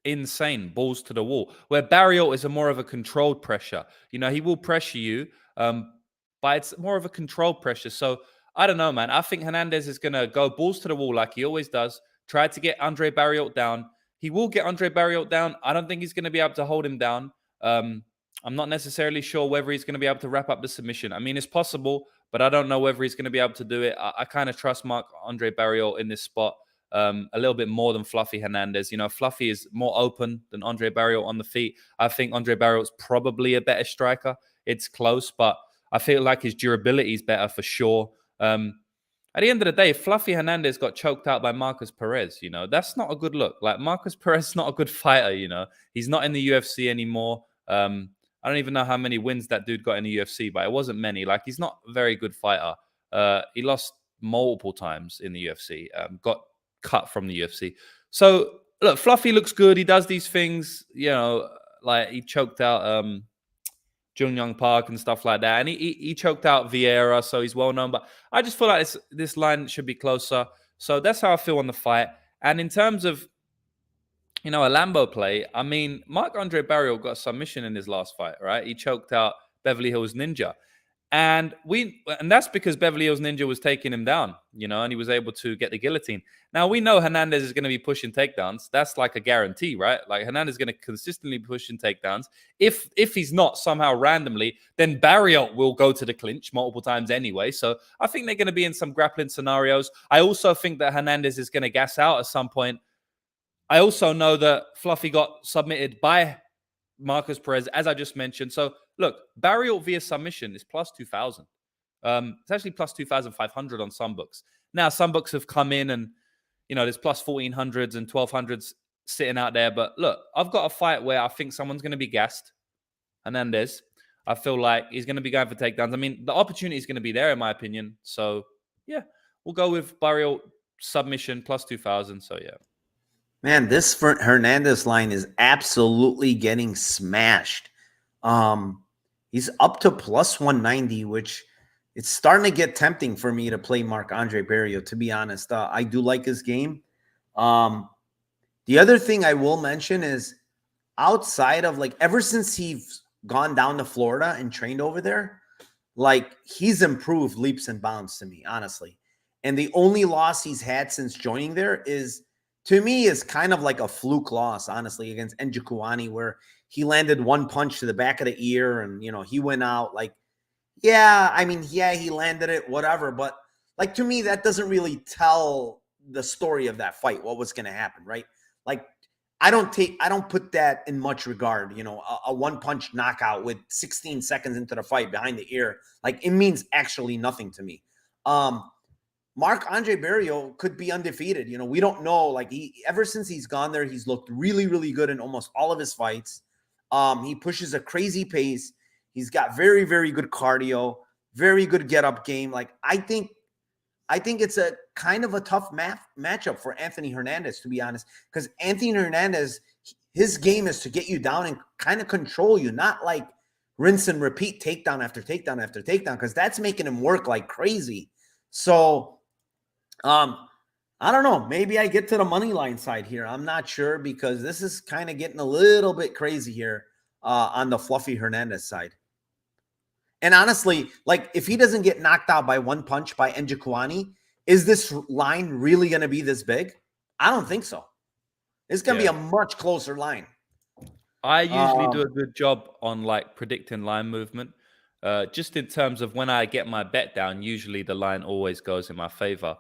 insane, balls to the wall, where Barriault is more of a controlled pressure. He will pressure you, but it's more of a controlled pressure. So I don't know, man. I think Hernandez is going to go balls to the wall like he always does, try to get Andre Barriault down. He will get Andre Barriault down. I don't think he's going to be able to hold him down. I'm not necessarily sure whether he's going to be able to wrap up the submission. I mean, it's possible, but I don't know whether he's going to be able to do it. I kind of trust Marc-Andre Barriault in this spot a little bit more than Fluffy Hernandez. Fluffy is more open than Andre Barriault on the feet. I think Andre Barriault's probably a better striker. It's close, but I feel like his durability is better for sure. At the end of the day, Fluffy Hernandez got choked out by Marcus Perez. That's not a good look. Like, Marcus Perez is not a good fighter. He's not in the UFC anymore. I don't even know how many wins that dude got in the UFC, but it wasn't many. Like, he's not a very good fighter. He lost multiple times in the UFC, got cut from the UFC. So, look, Fluffy looks good. He does these things, like he choked out Jun Young Park and stuff like that. And he choked out Vieira, so he's well known. But I just feel like this line should be closer. So that's how I feel on the fight. And in terms of a Lambo play, I mean, Marc-Andre Barriault got a submission in his last fight, right? He choked out Beverly Hills Ninja. And that's because Beverly Hills Ninja was taking him down, and he was able to get the guillotine. Now, we know Hernandez is going to be pushing takedowns. That's like a guarantee, right? Like, Hernandez is going to consistently push in takedowns. If he's not somehow randomly, then Barriault will go to the clinch multiple times anyway. So I think they're going to be in some grappling scenarios. I also think that Hernandez is going to gas out at some point. I also know that Fluffy got submitted by Marcus Perez, as I just mentioned. So, look, Barriault via submission is plus 2,000. It's actually plus 2,500 on some books. Now, some books have come in and, there's plus 1,400s and 1,200s sitting out there. But look, I've got a fight where I think someone's going to be gassed. Hernandez. I feel like he's going to be going for takedowns. I mean, the opportunity is going to be there, in my opinion. So, yeah, we'll go with Barrios submission plus 2,000. So yeah. Man, this Hernandez line is absolutely getting smashed. He's up to plus 190, which it's starting to get tempting for me to play Marc-Andre Barrios, to be honest. I do like his game. The other thing I will mention is outside of like ever since he's gone down to Florida and trained over there, like he's improved leaps and bounds to me, honestly. And the only loss he's had since joining there is, to me, is kind of like a fluke loss, honestly, against Njokuani, where he landed one punch to the back of the ear and, he went out. Like, yeah, I mean, yeah, he landed it, whatever. But like, to me, that doesn't really tell the story of that fight, what was going to happen, right? Like, I don't put that in much regard, a one punch knockout with 16 seconds into the fight behind the ear. Like, it means actually nothing to me. Marc-Andre Barrios could be undefeated. We don't know. Like, ever since he's gone there, he's looked really, really good in almost all of his fights. He pushes a crazy pace. He's got very, very good cardio, very good get-up game. Like, I think it's a kind of a tough matchup for Anthony Hernandez, to be honest, because Anthony Hernandez, his game is to get you down and kind of control you, not like rinse and repeat takedown after takedown after takedown, because that's making him work like crazy. So, I don't know. Maybe I get to the money line side here. I'm not sure, because this is kind of getting a little bit crazy here on the fluffy Hernandez side. And honestly, like, if he doesn't get knocked out by one punch by Njokuani, is this line really going to be this big? I don't think so. It's going to be a much closer line. I usually do a good job on like predicting line movement. Just in terms of when I get my bet down, usually the line always goes in my favor.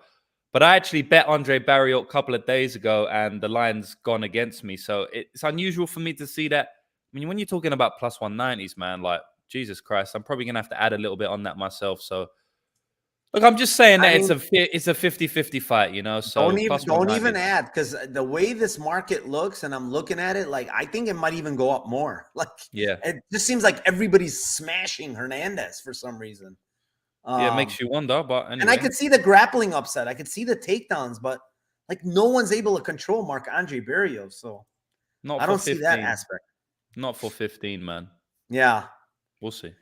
But I actually bet Andre Barrios a couple of days ago, and the line's gone against me. So it's unusual for me to see that. I mean, when you're talking about plus 190s, man, like, Jesus Christ, I'm probably going to have to add a little bit on that myself. So, look, I'm just saying that it's a 50-50 fight, So don't even add, because the way this market looks, and I'm looking at it, like, I think it might even go up more. Like, yeah, it just seems like everybody's smashing Hernandez for some reason. It makes you wonder, but anyway. And I could see the grappling upset. I could see the takedowns, but like, no one's able to control Marc-Andre Barrios. So I don't see that aspect. Not for 15, man. Yeah. We'll see.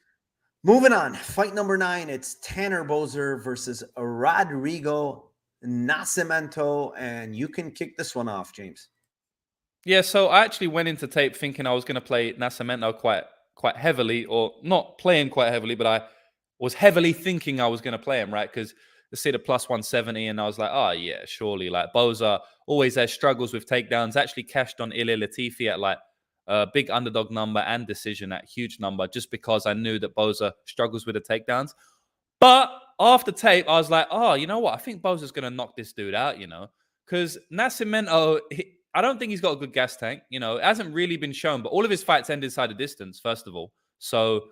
Moving on. Fight number 9. It's Tanner Boser versus Rodrigo Nascimento. And you can kick this one off, James. Yeah, so I actually went into tape thinking I was going to play Nascimento quite heavily, or not playing quite heavily, but I was heavily thinking I was going to play him, right? Because I see the plus 170, and I was like, oh, yeah, surely. Like, Boser always has struggles with takedowns. Actually cashed on Ilir Latifi at like a big underdog number and decision at huge number, just because I knew that Boser struggles with the takedowns. But after tape, I was like, oh, you know what? I think Boser's going to knock this dude out, because Nascimento, I don't think he's got a good gas tank. It hasn't really been shown, but all of his fights end inside the distance, first of all. So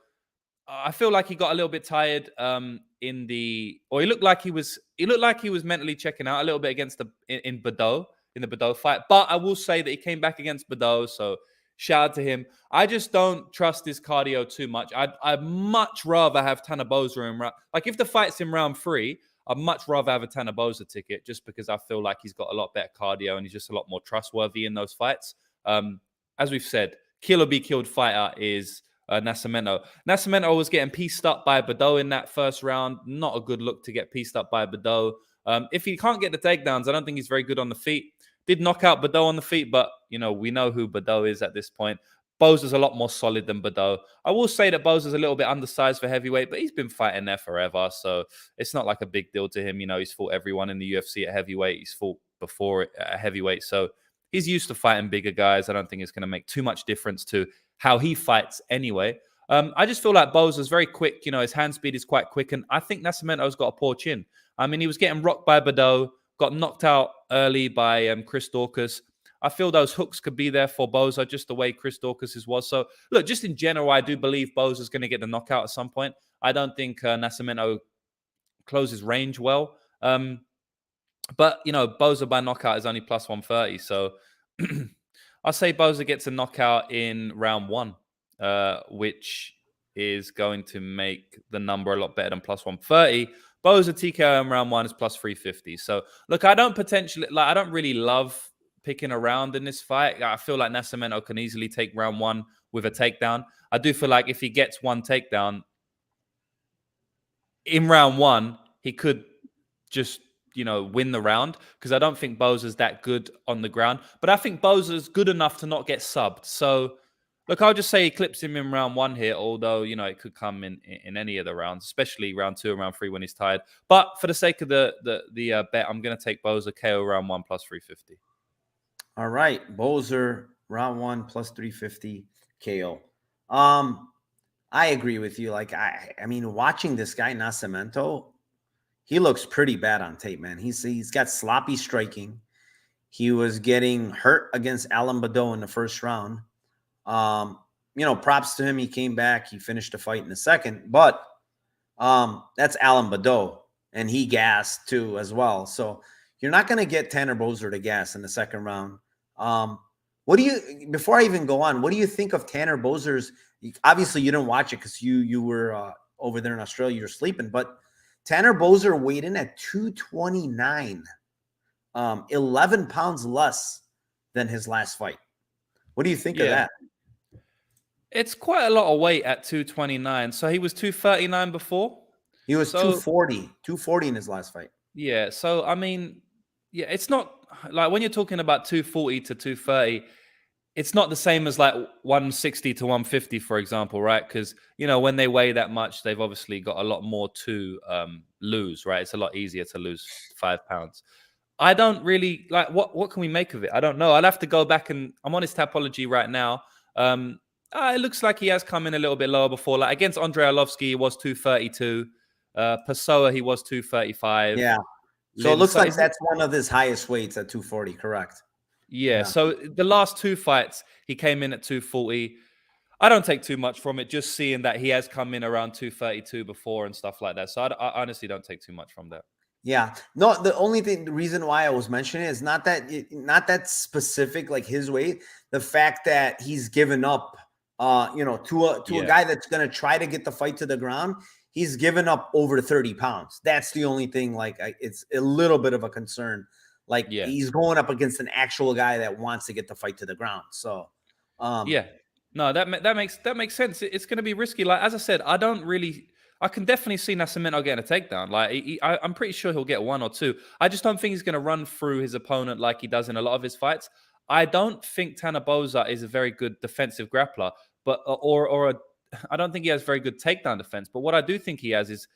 I feel like he got a little bit tired he looked like he was mentally checking out a little bit against in the Bordeaux fight. But I will say that he came back against Bordeaux, so shout out to him. I just don't trust his cardio too much. I'd much rather have Tanner Boser in round. Like, if the fight's in round 3, I'd much rather have a Tanner Boser ticket, just because I feel like he's got a lot better cardio and he's just a lot more trustworthy in those fights. As we've said, kill or be killed fighter is Nascimento. Nascimento was getting pieced up by Bordeaux in that first round. Not a good look to get pieced up by Bordeaux. If he can't get the takedowns, I don't think he's very good on the feet. Did knock out Bordeaux on the feet, but, we know who Bordeaux is at this point. Boser's a lot more solid than Bordeaux. I will say that Boser's a little bit undersized for heavyweight, but he's been fighting there forever, so it's not like a big deal to him. He's fought everyone in the UFC at heavyweight. He's fought before at heavyweight, so he's used to fighting bigger guys. I don't think it's going to make too much difference to how he fights anyway. I just feel like Boser's very quick. His hand speed is quite quick, and I think Nascimento's got a poor chin. I mean, he was getting rocked by Bordeaux, got knocked out early by Chris Daukaus. I feel those hooks could be there for Boser, just the way Chris Daukaus was. So, look, just in general, I do believe Boser's going to get the knockout at some point. I don't think Nascimento closes range well. But, Boser by knockout is only plus 130. So, I'll say Boser gets a knockout in round 1, which is going to make the number a lot better than plus 130. Boza TKO in round 1 is plus 350. So look, I don't really love picking around in this fight. I feel like Nascimento can easily take round 1 with a takedown. I do feel like if he gets one takedown in round 1, he could just win the round, because I don't think Boza's that good on the ground. But I think Boza's good enough to not get subbed. So look, I'll just say he clips him in round 1 here, although, it could come in any of the rounds, especially round 2 and round 3 when he's tired. But for the sake of the bet, I'm going to take Boza KO round 1 plus 350. All right. Boza round 1 plus 350 KO. I agree with you. Like, I mean, watching this guy, Nascimento, he looks pretty bad on tape, man. He's got sloppy striking. He was getting hurt against Lambo in the first round. Props to him. He came back. He finished the fight in the second. But that's Lambo, and he gassed too as well. So you're not going to get Tanner Boser to gas in the second round. Before I even go on, what do you think of Tanner Boser's? Obviously, you didn't watch it because you were over there in Australia. You're sleeping, but Tanner Boser weighed in at 229, 11 pounds less than his last fight. What do you think of that? It's quite a lot of weight at 229. So he was 239 before? He was 240 in his last fight. Yeah. So, I mean, it's not like when you're talking about 240 to 230, it's not the same as like 160 to 150, for example, right? Because, when they weigh that much, they've obviously got a lot more to lose, right? It's a lot easier to lose 5 pounds. I don't really like what can we make of it? I don't know. I'll have to go back, and I'm on his Tapology right now. It looks like he has come in a little bit lower before. Like against Andrei Arlovsky, he was 232. Pessoa, he was 235. Yeah. So it looks like that's one of his highest weights at 240, correct? Yeah. So the last 2 fights, he came in at 240. I don't take too much from it, just seeing that he has come in around 232 before and stuff like that. So I honestly don't take too much from that. Yeah. No, the reason why I was mentioning it is not that specific, like his weight. The fact that he's given up, to a guy that's going to try to get the fight to the ground, he's given up over 30 pounds. That's the only thing. Like, it's a little bit of a concern. Like, he's going up against an actual guy that wants to get the fight to the ground. So, no, that makes sense. It's going to be risky. Like, as I said, I can definitely see Nascimento getting a takedown. Like, I'm pretty sure he'll get 1 or 2. I just don't think he's going to run through his opponent like he does in a lot of his fights. I don't think Tanner Boser is a very good defensive grappler, but I don't think he has very good takedown defense. But what I do think he has is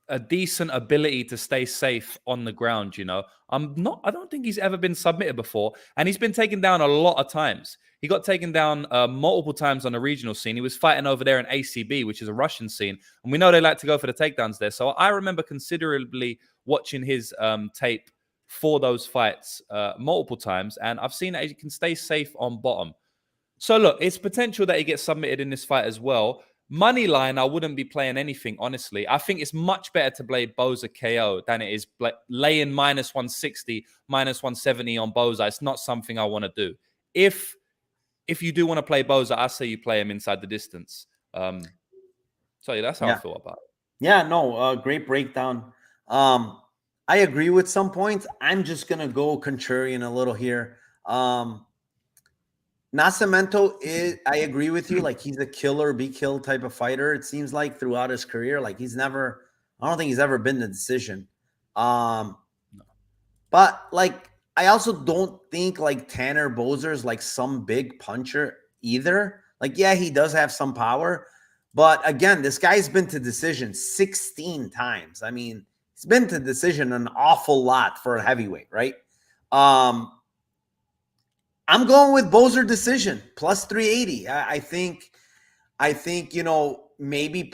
a decent ability to stay safe on the ground. I don't think he's ever been submitted before, and he's been taken down a lot of times. He got taken down multiple times on the regional scene. He was fighting over there in ACB, which is a Russian scene, and we know they like to go for the takedowns there. So I remember considerably watching his tape for those fights multiple times, and I've seen that he can stay safe on bottom. So look, it's potential that he gets submitted in this fight as well. Money line, I wouldn't be playing anything, honestly. I think it's much better to play Boser KO than it is laying minus 160, minus 170 on Boser. It's not something I want to do. If you do want to play Boser, I say you play him inside the distance. So that's how I feel about it. Yeah, no, great breakdown. I agree with some points. I'm just going to go contrarian a little here. Nascimento I agree with you. Like, he's a killer, be killed type of fighter. It seems like throughout his career, like I don't think he's ever been the decision. But like, I also don't think like Tanner Boser is like some big puncher either. Like, yeah, he does have some power, but again, this guy's been to decision 16 times. I mean, he's been to decision an awful lot for a heavyweight, right? I'm going with Boser decision plus 380. I think maybe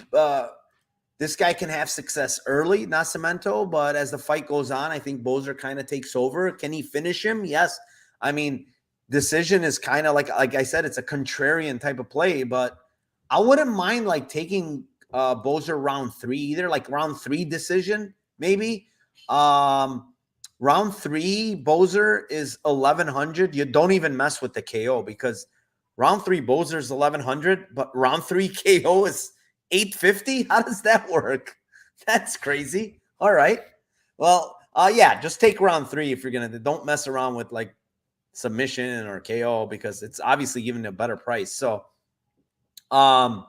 this guy can have success early, Nascimento, but as the fight goes on, I think Boser kind of takes over. Can he finish him? Yes. I mean, decision is kind of like I said, it's a contrarian type of play, but I wouldn't mind like taking Boser round 3, either like round 3 decision, maybe. Round 3, Boser is 1,100. You don't even mess with the KO, because round 3 Boser is 1,100, but round 3 KO is 850. How does that work? That's crazy. All right. Well, yeah, just take round 3 if you're gonna. Don't mess around with like submission or KO because it's obviously giving a better price. So, um,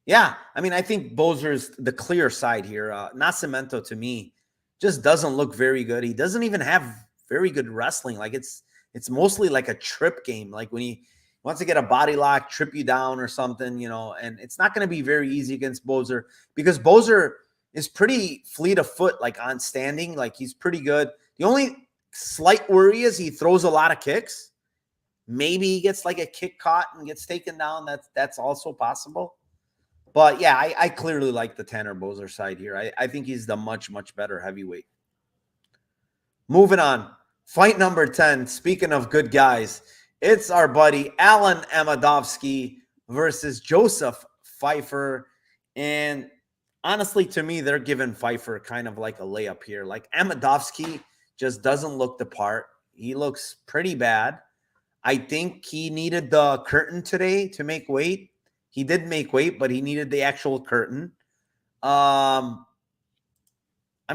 yeah, I mean, I think Bozer's the clear side here. Nascimento to me just doesn't look very good. He doesn't even have very good wrestling. Like it's mostly like a trip game. Like when he wants to get a body lock, trip you down or something, and it's not going to be very easy against Bozer because Bozer is pretty fleet of foot, like on standing. Like he's pretty good. The only slight worry is he throws a lot of kicks. Maybe he gets like a kick caught and gets taken down. That's also possible. But yeah, I clearly like the Tanner Bozer side here. I think he's the much, much better heavyweight. Moving on. Fight number 10. Speaking of good guys, it's our buddy Alan Amadovsky versus Joseph Pfeiffer. And honestly, to me, they're giving Pfeiffer kind of like a layup here. Like Amadovsky just doesn't look the part. He looks pretty bad. I think he needed the curtain today to make weight. He did make weight, but he needed the actual curtain. I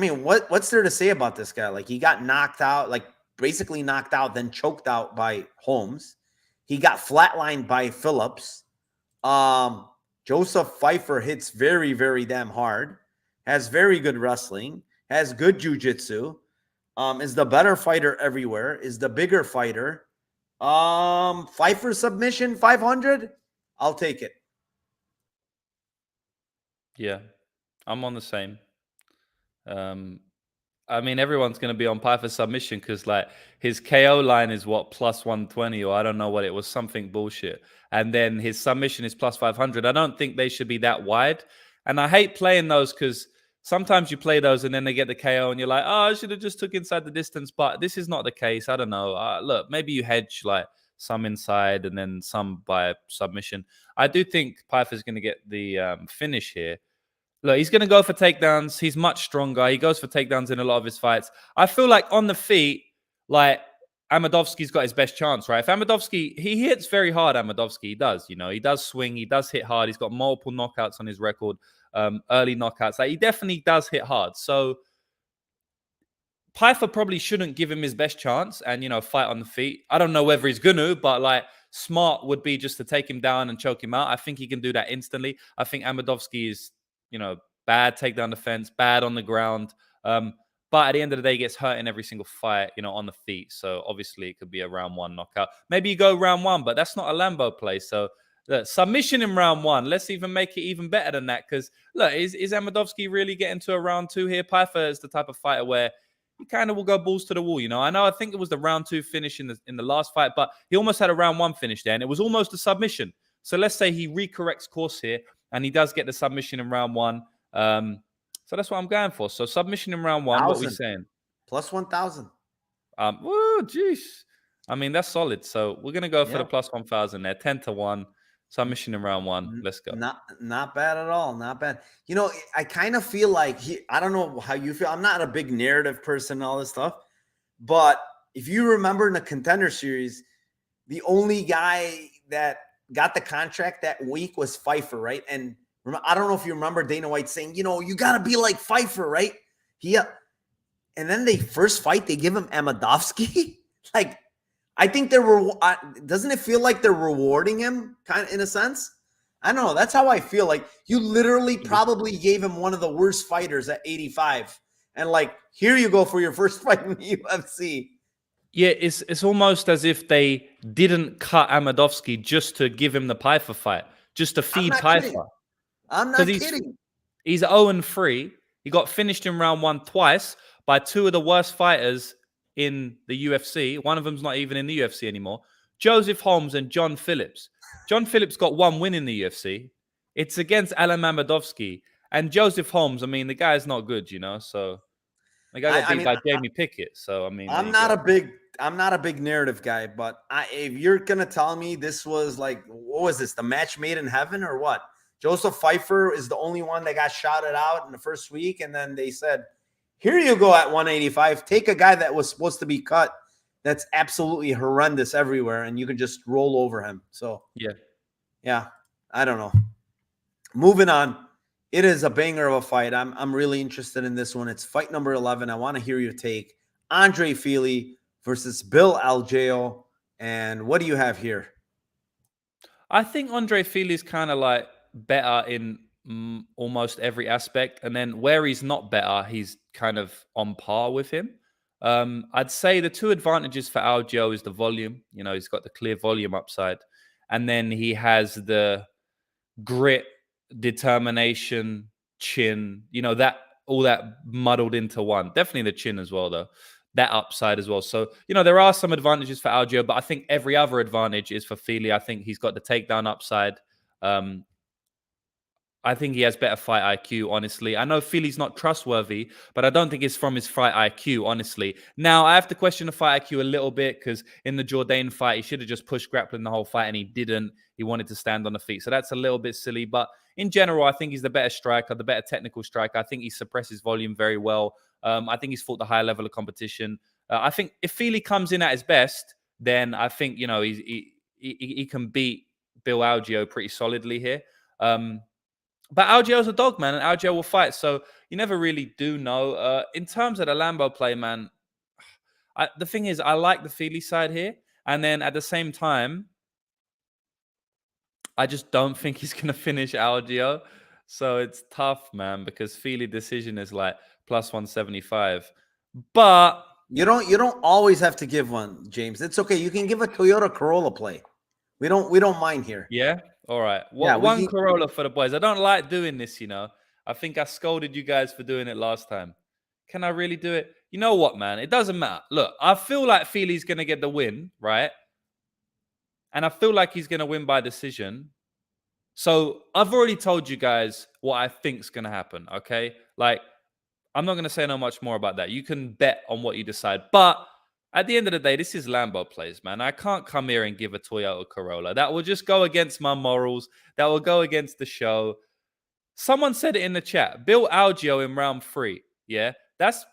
mean, what's there to say about this guy? Like he got knocked out, like basically knocked out, then choked out by Holmes. He got flatlined by Phillips. Joseph Pfeiffer hits very, very damn hard. Has very good wrestling. Has good jujitsu. Is the better fighter everywhere. Is the bigger fighter. Pfeiffer submission 500. I'll take it. Yeah, I'm on the same. I mean, everyone's going to be on Pfeiffer submission because, like, his KO line is what, plus 120, or I don't know what it was, something bullshit. And then his submission is plus 500. I don't think they should be that wide. And I hate playing those because sometimes you play those and then they get the KO and you're like, oh, I should have just took inside the distance. But this is not the case. I don't know. Look, maybe you hedge like some inside and then some by submission. I do think Pfeiffer's going to get the finish here. Look, he's going to go for takedowns. He's much stronger. He goes for takedowns in a lot of his fights. I feel like on the feet, like Amadovsky's got his best chance, right? If Amadovsky, he hits very hard, Amadovsky, he does, he does swing. He does hit hard. He's got multiple knockouts on his record, early knockouts. Like he definitely does hit hard. So Pfeiffer probably shouldn't give him his best chance and, fight on the feet. I don't know whether he's going to, but like smart would be just to take him down and choke him out. I think he can do that instantly. I think Amadovsky is, bad takedown defense, bad on the ground. But at the end of the day, he gets hurt in every single fight, on the feet. So obviously it could be a round 1 knockout. Maybe you go round 1, but that's not a Lambo play. So submission in round 1. Let's even make it even better than that. Because look, is Amadovsky really getting to a round 2 here? Pfeiffer is the type of fighter where he kind of will go balls to the wall. I think it was the round 2 finish in the last fight, but he almost had a round 1 finish there, and it was almost a submission. So let's say he recorrects course here, and he does get the submission in round 1. So that's what I'm going for. So submission in round 1. 1,000. What are we saying? Plus 1,000. Oh, jeez. I mean, that's solid. So we're gonna go for the plus 1,000 there. 10-1 submission in round 1. Let's go. Not bad at all. Not bad. I kind of feel like I don't know how you feel. I'm not a big narrative person, all this stuff, but if you remember in the Contender Series, the only guy that got the contract that week was Pfeiffer, right? And I don't know if you remember Dana White saying, you got to be like Pfeiffer, right? And then they first fight, they give him Amadovsky. Like, I think doesn't it feel like they're rewarding him kind of in a sense? I don't know. That's how I feel. Like you literally probably gave him one of the worst fighters at 85. And like, here you go for your first fight in the UFC. Yeah, it's almost as if they didn't cut Amadovsky just to give him the Pfeiffer fight, just to feed Pfeiffer. Kidding. I'm not kidding. He's 0-3. He got finished in round 1 twice by 2 of the worst fighters in the UFC. One of them's not even in the UFC anymore. Joseph Holmes and John Phillips. John Phillips got 1 win in the UFC. It's against Alan Amadovsky. And Joseph Holmes, I mean, the guy's not good, So the guy got beat by Jamie Pickett. So I mean, I'm not a big narrative guy, but if you're gonna tell me this was like, what was this? The match made in heaven or what? Joseph Pfeiffer is the only one that got shouted out in the first week. And then they said, here you go at 185. Take a guy that was supposed to be cut that's absolutely horrendous everywhere, and you can just roll over him. So, yeah, I don't know. Moving on. It is a banger of a fight. I'm really interested in this one. It's fight number 11. I want to hear your take. Andre Fili versus Bill Algeo. And what do you have here? I think Andre Fili's kind of like better in almost every aspect, and then where he's not better, he's kind of on par with him. I'd say the two advantages for Algeo is the volume. You know, he's got the clear volume upside, and then he has the grit, determination, chin. You know that all that muddled into one. Definitely the chin as well, though. That upside as well. So, you know, there are some advantages for Algeo, but I think every other advantage is for Fili. I think he's got the takedown upside. Um, I think he has better fight IQ, honestly. I know Fili's not trustworthy, but I don't think it's from his fight IQ, honestly. Now, I have to question the fight IQ a little bit because in the Jourdain fight, he should have just pushed grappling the whole fight and he didn't. He wanted to stand on the feet. So that's a little bit silly. But in general, I think he's the better striker, the better technical striker. I think he suppresses volume very well. I think he's fought the higher level of competition. I think if Fili comes in at his best, then I think, you know, he can beat Bill Algeo pretty solidly here. But Algeo's a dog, man, and Algeo will fight. So you never really do know. In terms of the Lambo play, man, the thing is, I like the Fili side here. And then at the same time, I just don't think he's going to finish Algeo. So it's tough, man, because Fili decision is like plus 175. But You don't always have to give one, James. It's okay. You can give a Toyota Corolla play. We don't mind here. yeah, all right. Yeah, What one Corolla for the boys? I don't like doing this, you know. I think I scolded you guys for doing it last time. Can I really do it? You know what, man? It doesn't matter. Look, I feel like Fili's going to get the win, right? And I feel like he's going to win by decision. So I've already told you guys what I think's going to happen, okay? Like, I'm not going to say no much more about that. You can bet on what you decide. But at the end of the day, this is Lambo plays, man. I can't come here and give a Toyota Corolla. That will just go against my morals. That will go against the show. Someone said it in the chat. Bill Algeo in round 3. Yeah, that's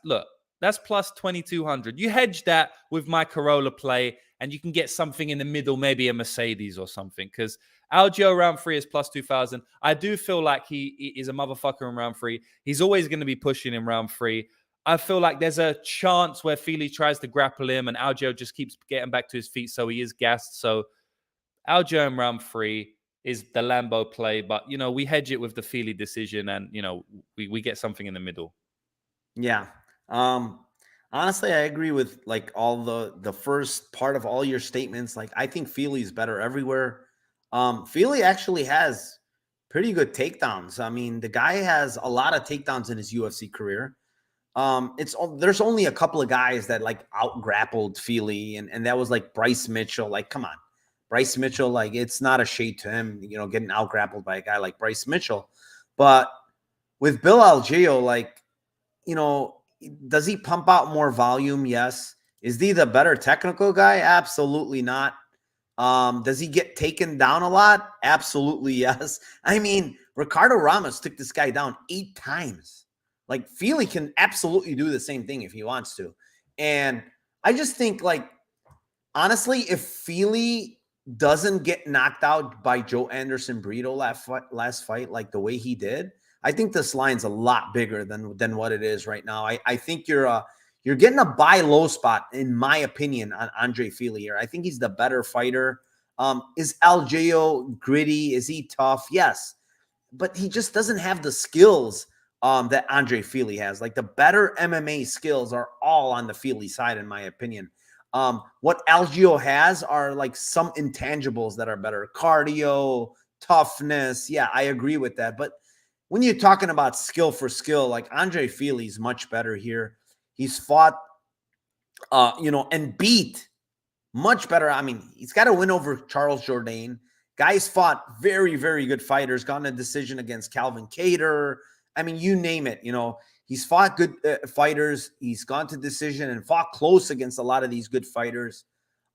plus 2,200. You hedge that with my Corolla play, and you can get something in the middle, maybe a Mercedes or something. Because Algeo round 3 is plus 2,000. I do feel like he is a motherfucker in round 3. He's always going to be pushing in round 3. I feel like there's a chance where Fili tries to grapple him, and Algeo just keeps getting back to his feet, so he is gassed. So Algeo in round 3 is the Lambo play, but, you know, we hedge it with the Fili decision, and, you know, we get something in the middle. Yeah. Honestly, I agree with like all the first part of all your statements. Like, I think Fili's better everywhere. Fili actually has pretty good takedowns. I mean, the guy has a lot of takedowns in his UFC career. There's only a couple of guys that like out grappled Fili, and that was like Bryce Mitchell. Like, come on, Bryce Mitchell. Like, it's not a shade to him, you know, getting out grappled by a guy like Bryce Mitchell. But with Bill Algeo, like, you know, does he pump out more volume? Yes. Is he the better technical guy? Absolutely not. Does he get taken down a lot? Absolutely yes. I mean, Ricardo Ramos took this guy down 8 times. Like, Fili can absolutely do the same thing if he wants to. And I just think, like, honestly, if Fili doesn't get knocked out by Joe Anderson Brito last fight, like the way he did, I think this line's a lot bigger than what it is right now. I think you're getting a buy low spot, in my opinion, on Andre Fili here. I think he's the better fighter. Is Algeo gritty? Is he tough? Yes, but he just doesn't have the skills that Andre Fili has. Like, the better MMA skills are all on the Fili side, in my opinion. What Algeo has are like some intangibles that are better. Cardio, toughness. Yeah, I agree with that. But when you're talking about skill for skill, like, Andre Fili's much better here. He's fought, and beat much better. I mean, he's got a win over Charles Jourdain. Guy's fought very, very good fighters, gotten a decision against Calvin Kattar. I mean, you name it, you know. He's fought good fighters. He's gone to decision and fought close against a lot of these good fighters.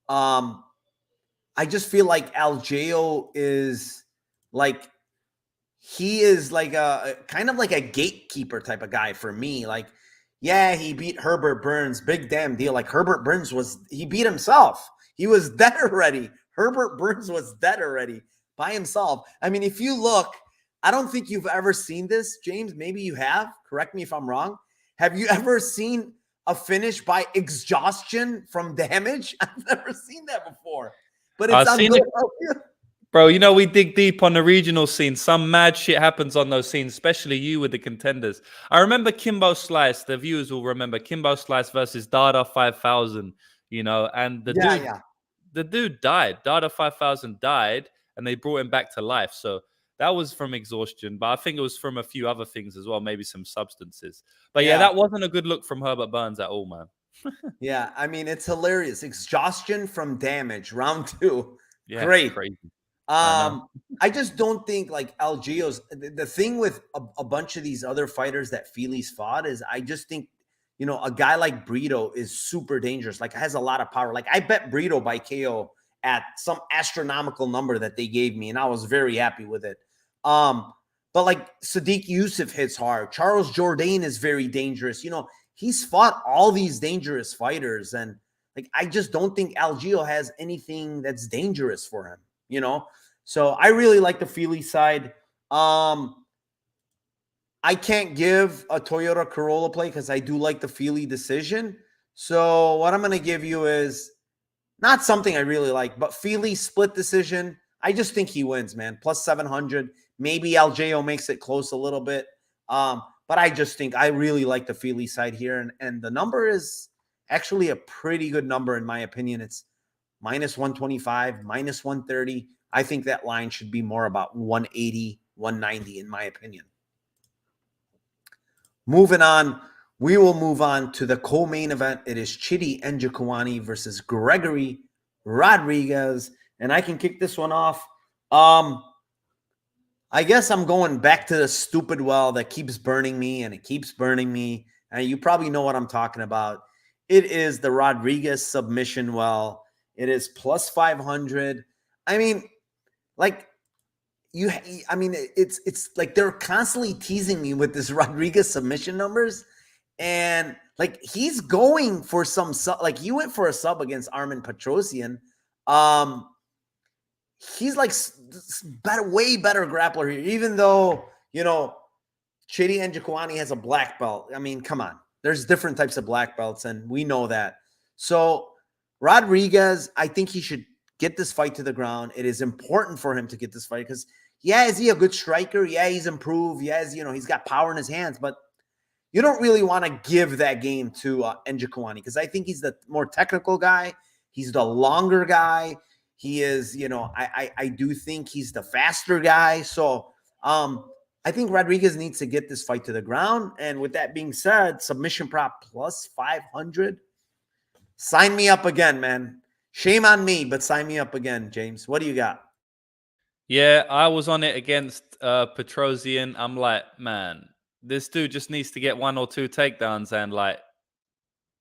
I just feel like Algeo is like, he is like a kind of like a gatekeeper type of guy for me. Like, yeah, he beat Herbert Burns, big damn deal. Like, Herbert Burns he beat himself. He was dead already. Herbert Burns was dead already by himself. I mean, if you look, I don't think you've ever seen this, James. Maybe you have. Correct me if I'm wrong. Have you ever seen a finish by exhaustion from damage? I've never seen that before, but it's I've on seen good. it. Bro, you know, we dig deep on the regional scene. Some mad shit happens on those scenes, especially you with the contenders. I remember Kimbo Slice. The viewers will remember Kimbo Slice versus Dada 5000, you know, and Yeah. the dude died. Dada 5000 died, and they brought him back to life. So that was from exhaustion, but I think it was from a few other things as well, maybe some substances. But yeah, Yeah. that wasn't a good look from Herbert Burns at all, man. Yeah. I mean, it's hilarious. Exhaustion from damage, round 2. Yeah, Great. crazy. I know. I just don't think like Algio's the thing with a bunch of these other fighters that Feli's fought is I just think, you know, a guy like Brito is super dangerous. Like has a lot of power. Like I bet Brito by KO at some astronomical number that they gave me, and I was very happy with it. But like Sadiq Yusuf hits hard. Charles Jourdain is very dangerous. You know, he's fought all these dangerous fighters, and like I just don't think Algio has anything that's dangerous for him, you know. So I really like the Fili side. I can't give a Toyota Corolla play because I do like the Fili decision. So what I'm going to give you is not something I really like, but Fili split decision. I just think he wins, man. Plus 700. Maybe Algeo makes it close a little bit. But I just think I really like the Fili side here. And the number is actually a pretty good number, in my opinion. It's minus 125, minus 130. I think that line should be more about 180, 190, in my opinion. Moving on, we will move on to the co-main event. It is Chidi Njokuani versus Gregory Rodriguez. And I can kick this one off. I guess I'm going back to the stupid well that keeps burning me, and it keeps burning me. And you probably know what I'm talking about. It is the Rodriguez submission well. It is plus 500. I mean, like, it's like they're constantly teasing me with this Rodriguez submission numbers, and like he's going for some sub, like he went for a sub against Armin Petrosian. He's like way better grappler here, even though, you know, Chidi Njokuani has a black belt. I mean, come on, there's different types of black belts, and we know that. So Rodriguez, I think he should get this fight to the ground. It is important for him to get this fight because, yeah, is he a good striker? Yeah, he's improved. Yeah, you know, he's got power in his hands, but you don't really want to give that game to Njokuani because I think he's the more technical guy. He's the longer guy. He is, you know, I do think he's the faster guy. So I think Rodriguez needs to get this fight to the ground. And with that being said, submission prop plus 500. Sign me up again, man. Shame on me, but sign me up again, James. What do you got? Yeah, I was on it against Petrosian. I'm like, man, this dude just needs to get 1 or 2 takedowns and like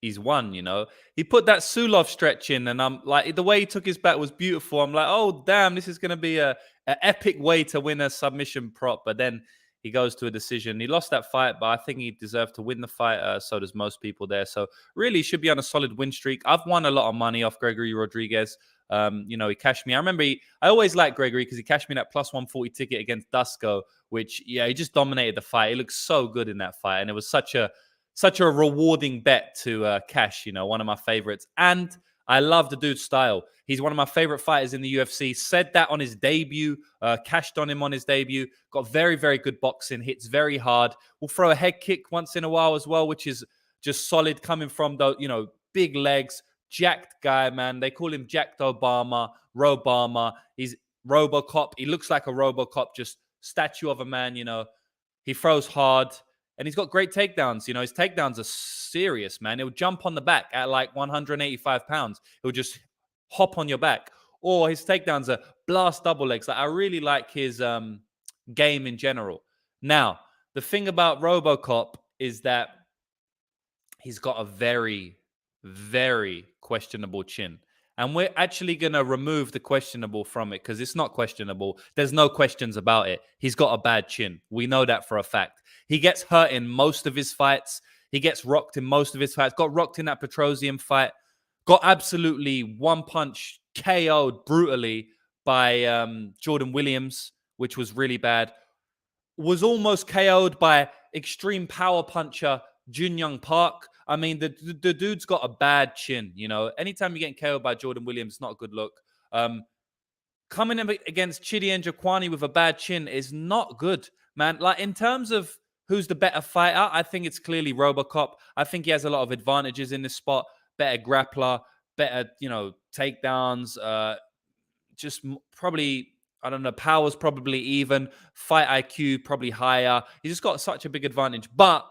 he's won, you know. He put that Sulov stretch in, and I'm like, the way he took his back was beautiful. I'm like, oh damn, this is gonna be a epic way to win a submission prop. But then he goes to a decision. He lost that fight, but I think he deserved to win the fight. So does most people there. So really, he should be on a solid win streak. I've won a lot of money off Gregory Rodriguez. You know, he cashed me. I remember I always liked Gregory because he cashed me that plus 140 ticket against Dusko, which, yeah, he just dominated the fight. He looked so good in that fight. And it was such a rewarding bet to cash, you know, one of my favorites. And I love the dude's style. He's one of my favorite fighters in the UFC. Said that on his debut, cashed on him on his debut. Got very, very good boxing, hits very hard. Will throw a head kick once in a while as well, which is just solid coming from the, you know, big legs. Jacked guy, man. They call him Jacked Obama, Robama. He's Robocop. He looks like a Robocop, just statue of a man, you know. He throws hard. And he's got great takedowns. You know, his takedowns are serious, man. He'll jump on the back at like 185 pounds. He'll just hop on your back. Or his takedowns are blast double legs. Like, I really like his game in general. Now, the thing about Robocop is that he's got a very, very questionable chin. And we're actually going to remove the questionable from it because it's not questionable. There's no questions about it. He's got a bad chin. We know that for a fact. He gets hurt in most of his fights. He gets rocked in most of his fights. Got rocked in that Petrosian fight. Got absolutely one punch KO'd brutally by Jordan Williams, which was really bad. was almost KO'd by extreme power puncher Jun Young Park. I mean, the dude's got a bad chin, you know. Anytime you're getting KO'd by Jordan Williams, it's not a good look. Coming in against Chidi Njokwani with a bad chin is not good, man. Like, in terms of who's the better fighter, I think it's clearly Robocop. I think he has a lot of advantages in this spot. Better grappler, better, you know, takedowns, just probably, I don't know, power's probably even, fight IQ probably higher. He's just got such a big advantage. But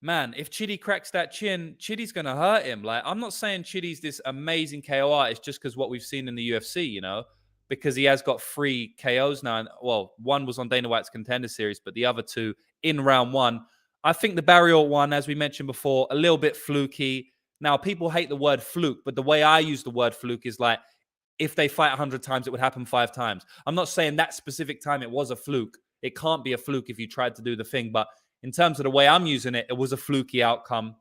man, if Chidi cracks that chin, Chidi's going to hurt him. Like, I'm not saying Chidi's this amazing KO artist just because what we've seen in the UFC, you know, because he has got 3 KOs now. And, well, one was on Dana White's Contender Series, but the other 2 in round 1. I think the Barrier one, as we mentioned before, a little bit fluky. Now, people hate the word fluke, but the way I use the word fluke is like, if they fight 100 times, it would happen 5 times. I'm not saying that specific time it was a fluke. It can't be a fluke if you tried to do the thing, but in terms of the way I'm using it, it was a fluky outcome.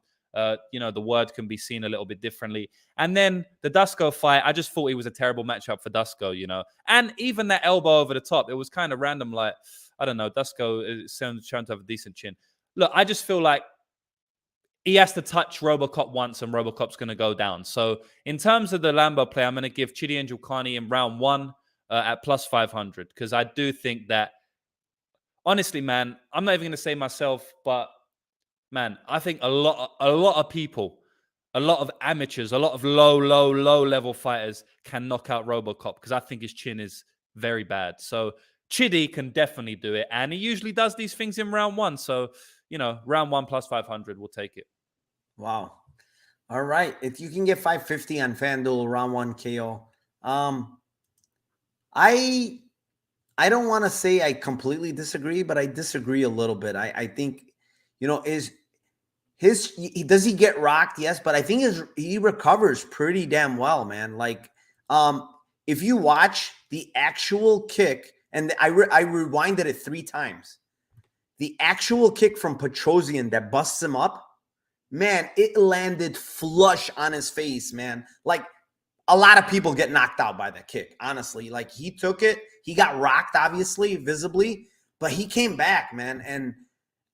You know, the word can be seen a little bit differently. And then the Dusko fight, I just thought it was a terrible matchup for Dusko, you know. And even that elbow over the top, it was kind of random. Like, I don't know, Dusko is trying to have a decent chin. Look, I just feel like he has to touch Robocop once and Robocop's going to go down. So in terms of the Lambo play, I'm going to give Chidi Njokwani in round 1 at plus 500 because I do think that, honestly, man, I'm not even going to say myself, but man, I think a lot of people, a lot of amateurs, a lot of low level fighters can knock out Robocop because I think his chin is very bad. So Chidi can definitely do it, and he usually does these things in round 1. So, you know, round 1 plus 500, we'll take it. Wow. All right. If you can get 550 on FanDuel round 1 KO, I don't want to say I completely disagree, but I disagree a little bit. I think, you know, does he get rocked? Yes, but I think he recovers pretty damn well, man. Like, if you watch the actual kick, and I rewinded it 3 times, the actual kick from Petrosian that busts him up, man, it landed flush on his face, man. Like, a lot of people get knocked out by that kick, honestly. Like, he took it. He got rocked, obviously, visibly, but he came back, man. And,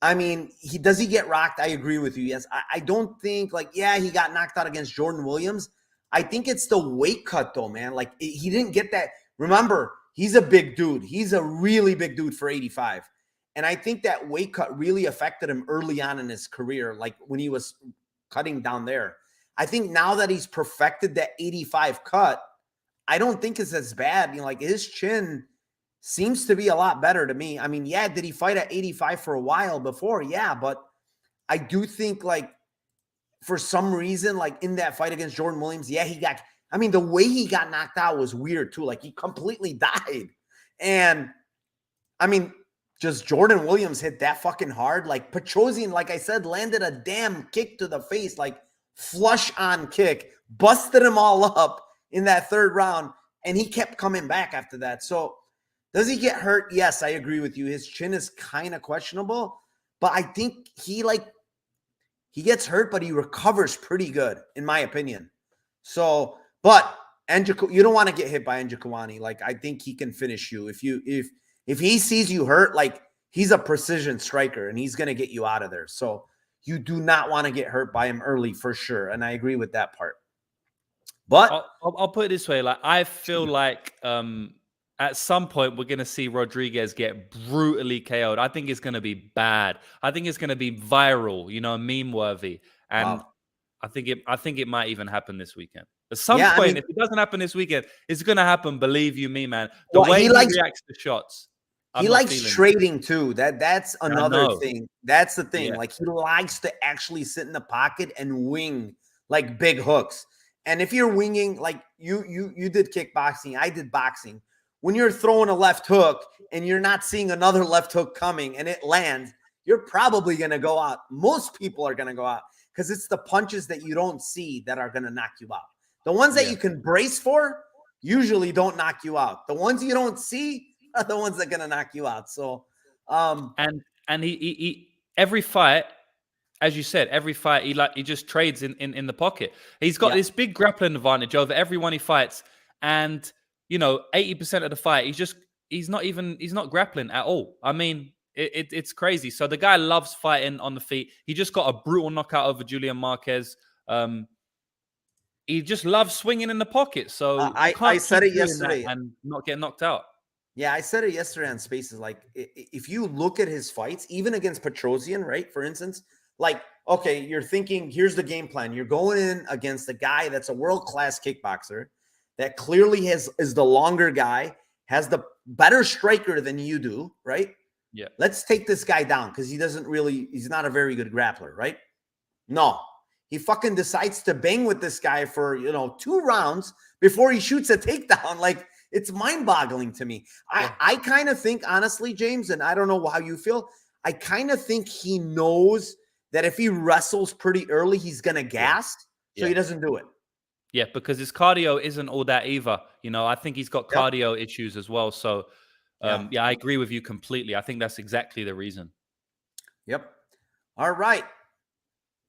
I mean, does he get rocked? I agree with you, yes. I don't think, like, yeah, he got knocked out against Jordan Williams. I think it's the weight cut, though, man. Like, he didn't get that. Remember, he's a big dude. He's a really big dude for 85. And I think that weight cut really affected him early on in his career, like when he was cutting down there. I think now that he's perfected that 85 cut, I don't think it's as bad. You know, like, his chin seems to be a lot better to me. I mean, yeah, did he fight at 85 for a while before? Yeah, but I do think, like, for some reason, like in that fight against Jordan Williams, yeah, the way he got knocked out was weird too. Like, he completely died. And I mean, just Jordan Williams hit that fucking hard. Like, Petrosian, like I said, landed a damn kick to the face, like flush on kick, busted him all up in that 3rd round, and he kept coming back after that. So does he get hurt? Yes, I agree with you. His chin is kind of questionable, but I think he gets hurt, but he recovers pretty good, in my opinion. So, but you don't want to get hit by Njokwani. Like, I think he can finish you. If he sees you hurt, like, he's a precision striker and he's going to get you out of there. So you do not want to get hurt by him early for sure. And I agree with that part. But I'll put it this way. Like, I feel like at some point we're going to see Rodriguez get brutally KO'd. I think it's going to be bad. I think it's going to be viral, you know, meme worthy. And wow. I think it might even happen this weekend. At some point, if it doesn't happen this weekend, it's going to happen. Believe you me, man. The way he reacts to shots. He likes trading too. That's another thing. That's the thing. Yeah. Like, he likes to actually sit in the pocket and wing like big hooks. And if you're winging, like you did kickboxing, I did boxing. When you're throwing a left hook and you're not seeing another left hook coming and it lands, you're probably going to go out. Most people are going to go out because it's the punches that you don't see that are going to knock you out. The ones that you can brace for usually don't knock you out. The ones you don't see are the ones that are going to knock you out. So, and he every fight, as you said, every fight he just trades in the pocket. He's got this big grappling advantage over everyone he fights, and you know, 80% of the fight he's not grappling at all. I mean, it's crazy. So the guy loves fighting on the feet. He just got a brutal knockout over Julian Marquez. He just loves swinging in the pocket. So you I can't said keep it doing that yesterday. and not get knocked out. Yeah, I said it yesterday on Spaces. Like, if you look at his fights, even against Petrosian, right, for instance, like, okay, you're thinking, here's the game plan. You're going in against a guy that's a world-class kickboxer that clearly is the longer guy, has the better striker than you do, right? Yeah. Let's take this guy down because he's not a very good grappler, right? No. He fucking decides to bang with this guy for, 2 rounds before he shoots a takedown. Like, it's mind-boggling to me. I kind of think, honestly, James, and I don't know how you feel, I kind of think he knows that if he wrestles pretty early, he's going to gas, so he doesn't do it. Yeah, because his cardio isn't all that either. I think he's got cardio issues as well. So, I agree with you completely. I think that's exactly the reason. Yep. All right.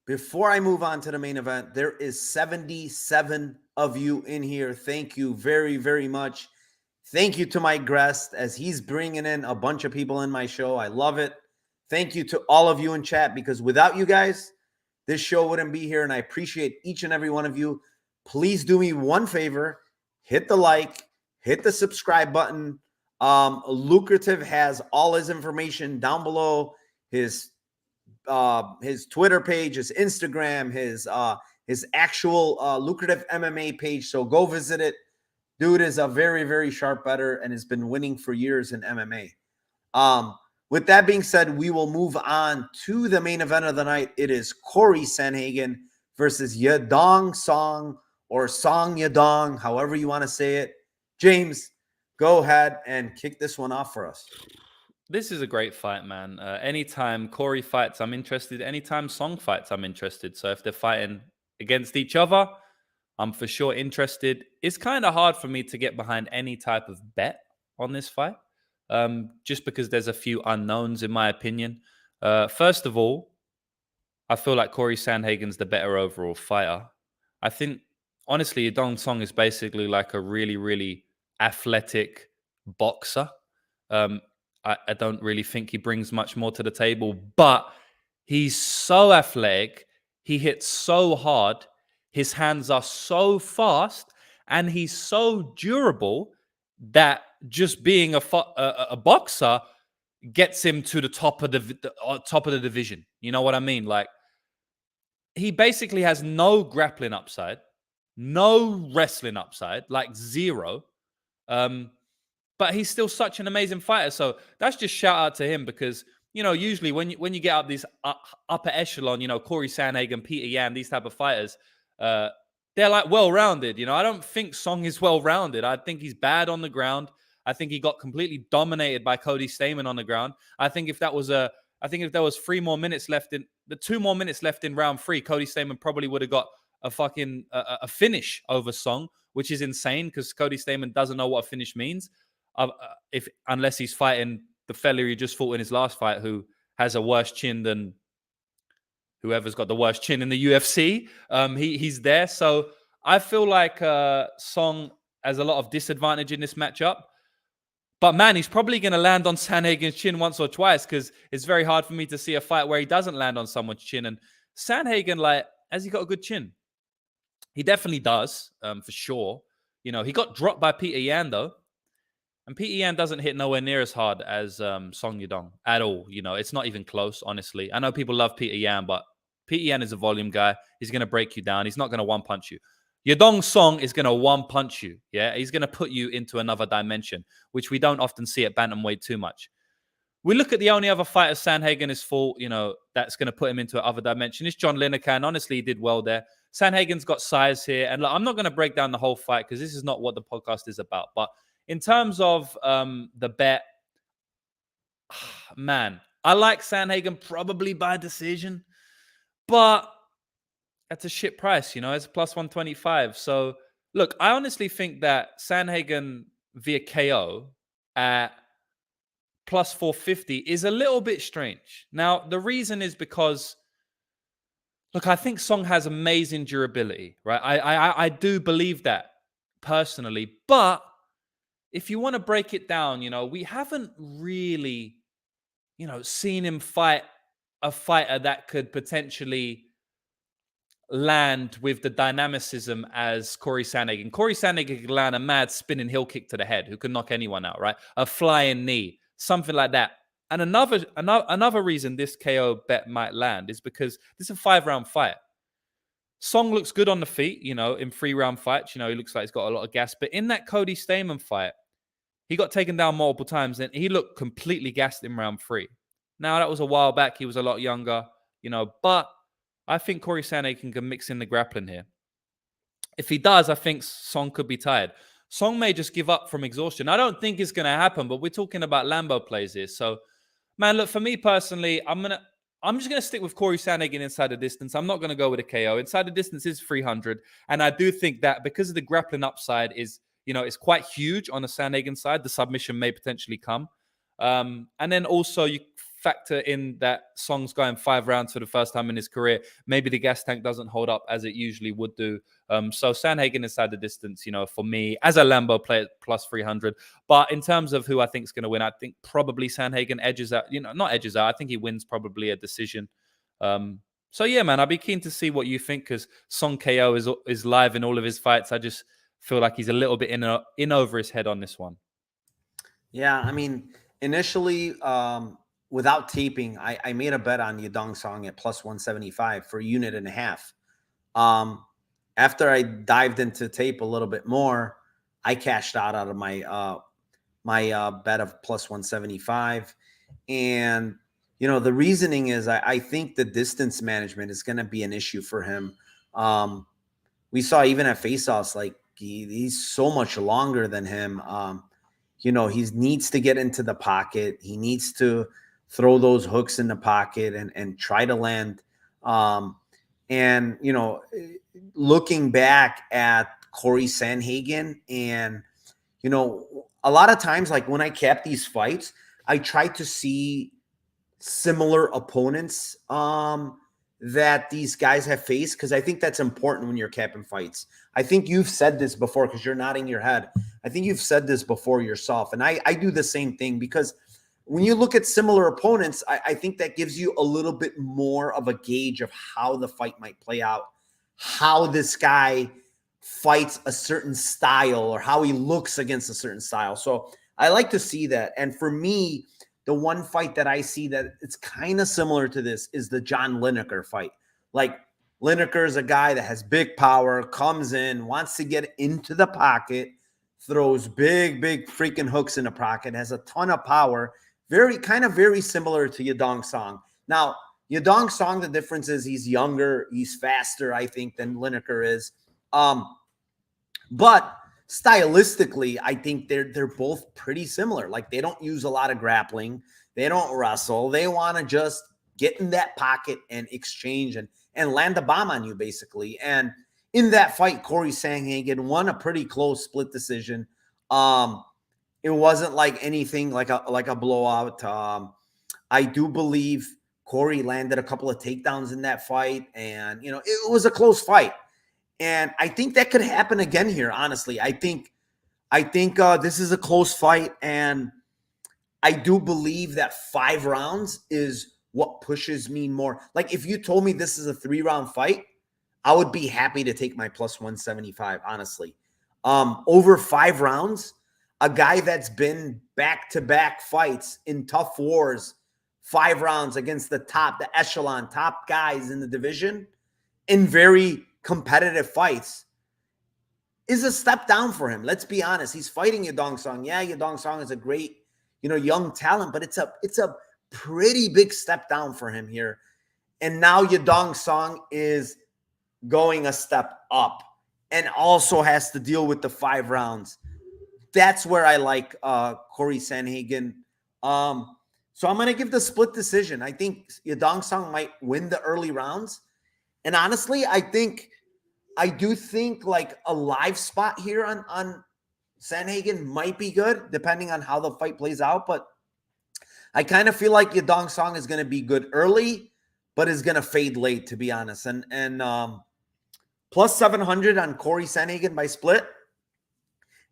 Before I move on to the main event, there is 77 of you in here. Thank you very, very much. Thank you to my guest as he's bringing in a bunch of people in my show. I love it. Thank you to all of you in chat, because without you guys, this show wouldn't be here, and I appreciate each and every one of you. Please do me one favor. Hit the like. Hit the subscribe button. Lucrative has all his information down below. His Twitter page, his Instagram, his actual Lucrative MMA page. So go visit it. Dude is a very, very sharp bettor and has been winning for years in MMA. With that being said, we will move on to the main event of the night. It is Corey Sandhagen versus Yadong Song, or Song Yadong, however you want to say it. James, go ahead and kick this one off for us. This is a great fight, man. Anytime Corey fights, I'm interested. Anytime Song fights, I'm interested. So if they're fighting against each other, I'm for sure interested. It's kind of hard for me to get behind any type of bet on this fight, just because there's a few unknowns, in my opinion. First of all, I feel like Corey Sandhagen's the better overall fighter. I think, honestly, Yadong Song is basically like a really, really athletic boxer. I don't really think he brings much more to the table, but he's so athletic. He hits so hard. His hands are so fast, and he's so durable that just being a boxer gets him to the top of the division. You know what I mean? Like, he basically has no grappling upside, no wrestling upside, like zero. But he's still such an amazing fighter. So that's just shout out to him, because, usually when you get up these upper echelon, Corey Sandhagen, Peter Yan, these type of fighters, they're like well-rounded. I don't think Song is well-rounded. I think he's bad on the ground. I think he got completely dominated by Cody Stamann on the ground. I think if there was 3 more minutes left in the 2 more minutes left in round 3, Cody Stamann probably would have got a fucking a finish over Song, which is insane, because Cody Stamann doesn't know what a finish means. Unless he's fighting the fella he just fought in his last fight, who has a worse chin than whoever's got the worst chin in the UFC. He's there. So I feel like Song has a lot of disadvantage in this matchup. But man, he's probably going to land on Sandhagen's chin once or twice, because it's very hard for me to see a fight where he doesn't land on someone's chin. And Sandhagen, has he got a good chin? He definitely does, for sure. He got dropped by Peter Yan, though. And Peter Yan doesn't hit nowhere near as hard as Song Yadong at all. It's not even close, honestly. I know people love Peter Yan, but Peter Yan is a volume guy. He's going to break you down. He's not going to one-punch you. Yadong Song is going to one-punch you. Yeah, he's going to put you into another dimension, which we don't often see at bantamweight too much. We look at the only other fighter Sandhagen has fought, that's going to put him into another dimension. It's John Lineker, and honestly, he did well there. Sandhagen's got size here. And I'm not going to break down the whole fight, because this is not what the podcast is about. But in terms of the bet, man, I like Sandhagen probably by decision, but that's a shit price, it's a plus 125. So, look, I honestly think that Sandhagen via KO at plus 450 is a little bit strange. Now, the reason is because, look, I think Song has amazing durability, right? I do believe that personally, but if you want to break it down, we haven't really, seen him fight a fighter that could potentially land with the dynamicism as Corey Sandhagen. Corey Sandhagen could land a mad spinning heel kick to the head, who could knock anyone out, right? A flying knee, something like that. And another reason this KO bet might land is because this is a 5-round fight. Song looks good on the feet, in 3-round fights. He looks like he's got a lot of gas. But in that Cody Stamann fight, he got taken down multiple times and he looked completely gassed in round 3. Now, that was a while back. He was a lot younger, but I think Corey Sandhagen can mix in the grappling here. If he does, I think Song could be tired. Song may just give up from exhaustion. I don't think it's going to happen, but we're talking about Lambo plays here. So, man, look, for me personally, I'm just going to stick with Corey Sandhagen inside the distance. I'm not going to go with a KO. Inside the distance is 300. And I do think that because of the grappling upside is, it's quite huge on the Sandhagen side. The submission may potentially come. And then also you factor in that Song's going 5 rounds for the first time in his career. Maybe the gas tank doesn't hold up as it usually would do. So Sandhagen inside the distance, for me, as a Lambo player, plus 300. But in terms of who I think is going to win, I think probably Sandhagen edges out, not edges out. I think he wins probably a decision. So yeah, man, I'd be keen to see what you think, because Song KO is live in all of his fights. I just feel like he's a little bit in over his head on this one. Yeah, I mean, initially, without taping, I made a bet on Yadong Song at plus 175 for a unit and a half. After I dived into tape a little bit more, I cashed out of my bet of plus 175. And, the reasoning is I think the distance management is going to be an issue for him. We saw even at face-offs, like he's so much longer than him. He needs to get into the pocket. He needs to throw those hooks in the pocket and try to land. Looking back at Corey Sandhagen, and, a lot of times, like when I cap these fights, I try to see similar opponents that these guys have faced, because I think that's important when you're capping fights. I think you've said this before, because you're nodding your head. I think you've said this before yourself, and I do the same thing, because when you look at similar opponents, I think that gives you a little bit more of a gauge of how the fight might play out, how this guy fights a certain style or how he looks against a certain style. So I like to see that. And for me, the one fight that I see that it's kind of similar to this is the John Lineker fight. Like, Lineker is a guy that has big power, comes in, wants to get into the pocket, throws big freaking hooks in the pocket, has a ton of power. Very similar to Yadong Song. Now, Yadong Song, the difference is he's younger, he's faster, I think, than Lineker is. But stylistically, I think they're both pretty similar. Like, they don't use a lot of grappling, they don't wrestle, they want to just get in that pocket and exchange and land a bomb on you, basically. And in that fight, Corey Sandhagen won a pretty close split decision. It wasn't like anything like a blowout. I do believe Corey landed a couple of takedowns in that fight, and it was a close fight. And I think that could happen again here. Honestly, I think this is a close fight, and I do believe that 5 rounds is what pushes me more. Like, if you told me this is a 3-round fight, I would be happy to take my plus 175. Honestly, over 5 rounds. A guy that's been back-to-back fights in tough wars, 5 rounds against the echelon, top guys in the division in very competitive fights, is a step down for him. Let's be honest. He's fighting Yadong Song. Yeah, Yadong Song is a great, young talent, but it's a pretty big step down for him here. And now Yadong Song is going a step up and also has to deal with the 5 rounds. That's where I like Corey Sandhagen. So I'm going to give the split decision. I think Yadong Song might win the early rounds. And honestly, I do think like a live spot here on Sandhagen might be good, depending on how the fight plays out. But I kind of feel like Yadong Song is going to be good early, but is going to fade late, to be honest. And plus 700 on Corey Sandhagen by split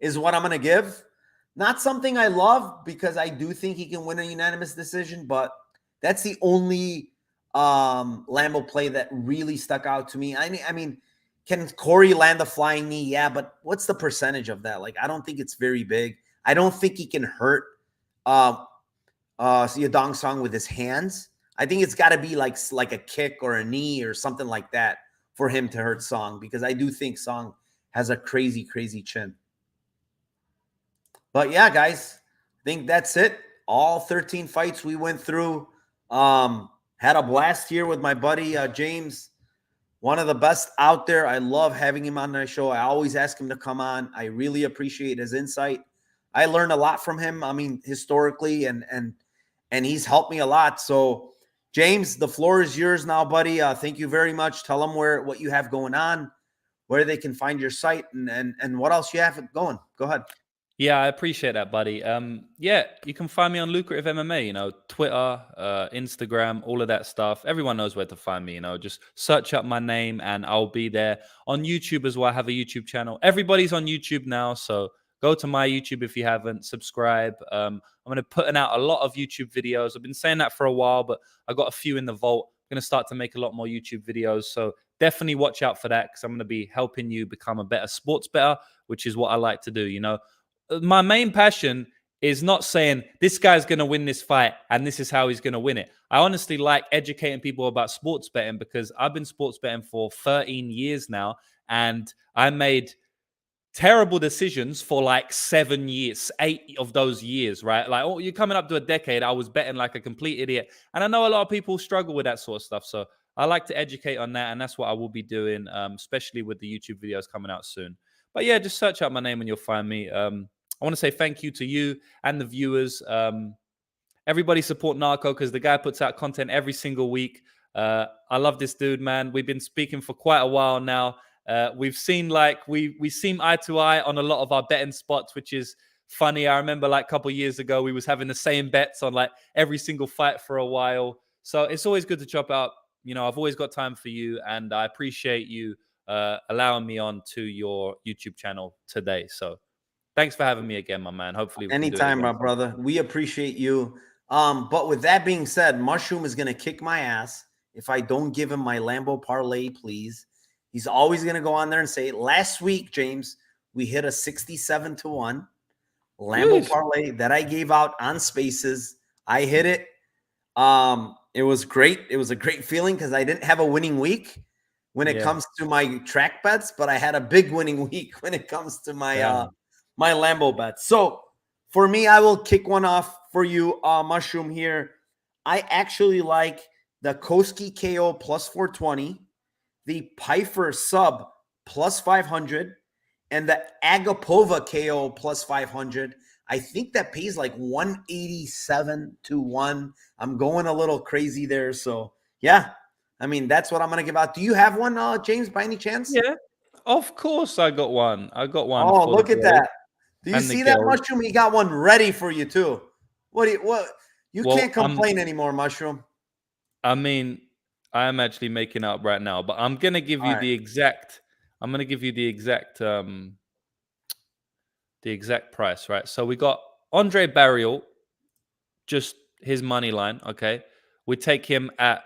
is what I'm going to give. Not something I love because I do think he can win a unanimous decision, but that's the only Lambo play that really stuck out to me. I mean, can Corey land a flying knee? Yeah, but what's the percentage of that? Like, I don't think it's very big. I don't think he can hurt Yadong Song with his hands. I think it's got to be like a kick or a knee or something like that for him to hurt Song, because I do think Song has a crazy, crazy chin. But yeah, guys, I think that's it. All 13 fights we went through. Had a blast here with my buddy James, one of the best out there. I love having him on my show. I always ask him to come on. I really appreciate his insight. I learned a lot from him. I mean, historically, and he's helped me a lot. So, James, the floor is yours now, buddy. Thank you very much. Tell them what you have going on, where they can find your site, and what else you have going. Go ahead. Yeah, I appreciate that, buddy. Yeah, you can find me on Lucrative MMA, you know, Twitter, Instagram, all of that stuff. Everyone knows where to find me, you know, just search up my name and I'll be there. On YouTube as well, I have a YouTube channel. Everybody's on YouTube now, so go to my YouTube if you haven't, subscribe. I'm going to putting out a lot of YouTube videos. I've been saying that for a while, but I got a few in the vault. I'm going to start to make a lot more YouTube videos, so definitely watch out for that, because I'm going to be helping you become a better sports bettor, which is what I like to do, you know. My main passion is not saying this guy's going to win this fight and this is how he's going to win it. I honestly like educating people about sports betting, because I've been sports betting for 13 years now, and I made terrible decisions for like 7 years, 8 of those years, right? Like, oh, you're coming up to a decade, I was betting like a complete idiot. And I know a lot of people struggle with that sort of stuff. So I like to educate on that, and that's what I will be doing, especially with the YouTube videos coming out soon. But yeah, just search out my name and you'll find me. I want to say thank you to you and the viewers. Everybody support Narco, because the guy puts out content every single week. I love this dude, man. We've been speaking for quite a while now. We've seen like we seem eye to eye on a lot of our betting spots, which is funny. I remember like a couple of years ago, we was having the same bets on like every single fight for a while. So it's always good to chop out. You know, I've always got time for you, and I appreciate you allowing me on to your YouTube channel today. So thanks for having me again, my man. Hopefully we can do it Anytime, again. my brother. We appreciate you. But with that being said, Mushroom is gonna kick my ass if I don't give him my Lambo parlay, please. He's always gonna go on there and say, last week, James, we hit a 67-1 Lambo parlay that I gave out on Spaces. I hit it. It was great. It was a great feeling because I didn't have a winning week when it comes to my track bets, but I had a big winning week when it comes to my my Lambo bets. So for me, I will kick one off for you, Mushroom here. I actually like the Koski KO plus 420, the Pfeiffer sub plus 500, and the Agapova KO plus 500. I think that pays like 187-1. I'm going a little crazy there. So yeah, I mean, that's what I'm going to give out. Do you have one, James, by any chance? Yeah, of course I got one. I got one Oh, for the look at boys that. Do you and the see that, girls. Mushroom? He got one ready for you too. What you Well, can't complain anymore, Mushroom. I mean, I am actually making up right now, but I'm gonna give All you right. the exact. I'm gonna give you the exact price, right? So we got Andre Barrial, just his money line. Okay, we take him at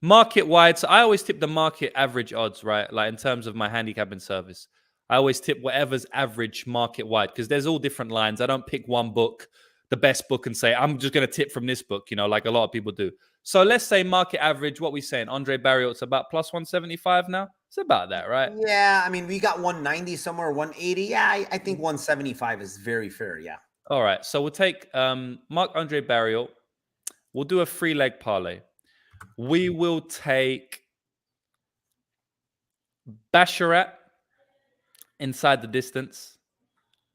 market wide. So I always tip the market average odds, right? Like in terms of my handicapping service, I always tip whatever's average market wide, because there's all different lines. I don't pick one book, the best book, and say, I'm just going to tip from this book, you know, like a lot of people do. So let's say market average, what we saying? Andre Barrios, it's about plus 175 now. It's about that, right? Yeah, I mean, we got 190 somewhere, 180. Yeah, I think 175 is very fair. Yeah. All right. So we'll take Mark Andre Barrios. We'll do a 3-leg parlay. We will take Basharat inside the distance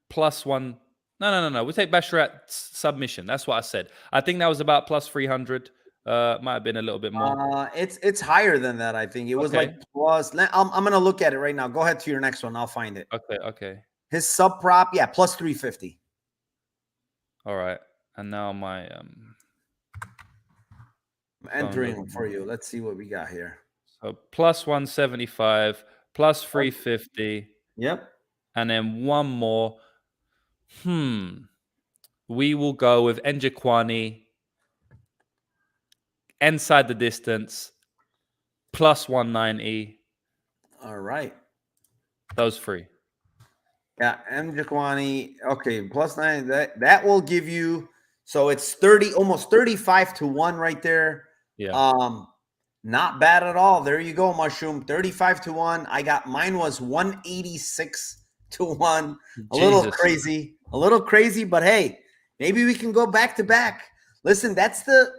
plus one. No. We'll take Basharat submission. That's what I said. I think that was about plus 300. Might have been a little bit more. It's higher than that. I think it was Okay. like plus. I'm gonna look at it right now. Go ahead to your next one. I'll find it. Okay. His sub prop, yeah, plus 350. All right. And now my I'm entering them for you. Let's see what we got here. So plus 175, plus 350. Yep. And then one more. We will go with Njokwani, inside the distance, plus 190. All right. Those three. Yeah, M. Jaquani. Okay, plus 9. That will give you, so it's 30, almost 35 to 1 right there. Yeah. Not bad at all. There you go, Mushroom. 35 to 1. I got mine was 186 to 1. A little crazy, but hey, maybe we can go back to back. Listen, that's the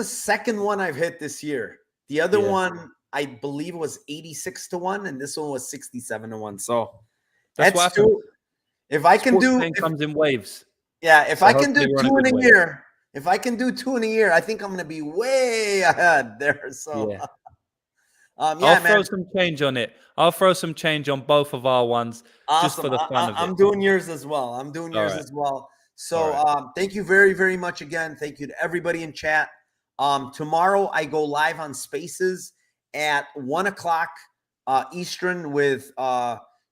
second one I've hit this year. The other one, I believe, was 86 to 1, and this one was 67 to 1. So that's two. If I can do, comes in waves. Yeah, if I can do 2 in a year, I think I'm going to be way ahead there. So, yeah, I'll throw some change on it. I'll throw some change on both of our ones, just for the fun of it. I'm doing yours as well. As well. So, thank you very, very much again. Thank you to everybody in chat. Tomorrow I go live on Spaces at 1:00 Eastern with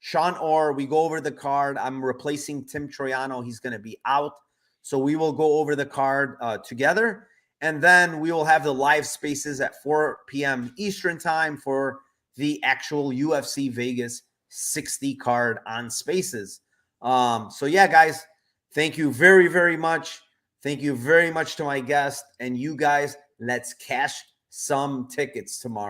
Sean Orr. We go over the card. I'm replacing Tim Troiano. He's going to be out. So we will go over the card together. And then we will have the live Spaces at 4 p.m. Eastern time for the actual UFC Vegas 60 card on Spaces. So yeah, guys, thank you very, very much. Thank you very much to my guest. And you guys, let's cash some tickets tomorrow.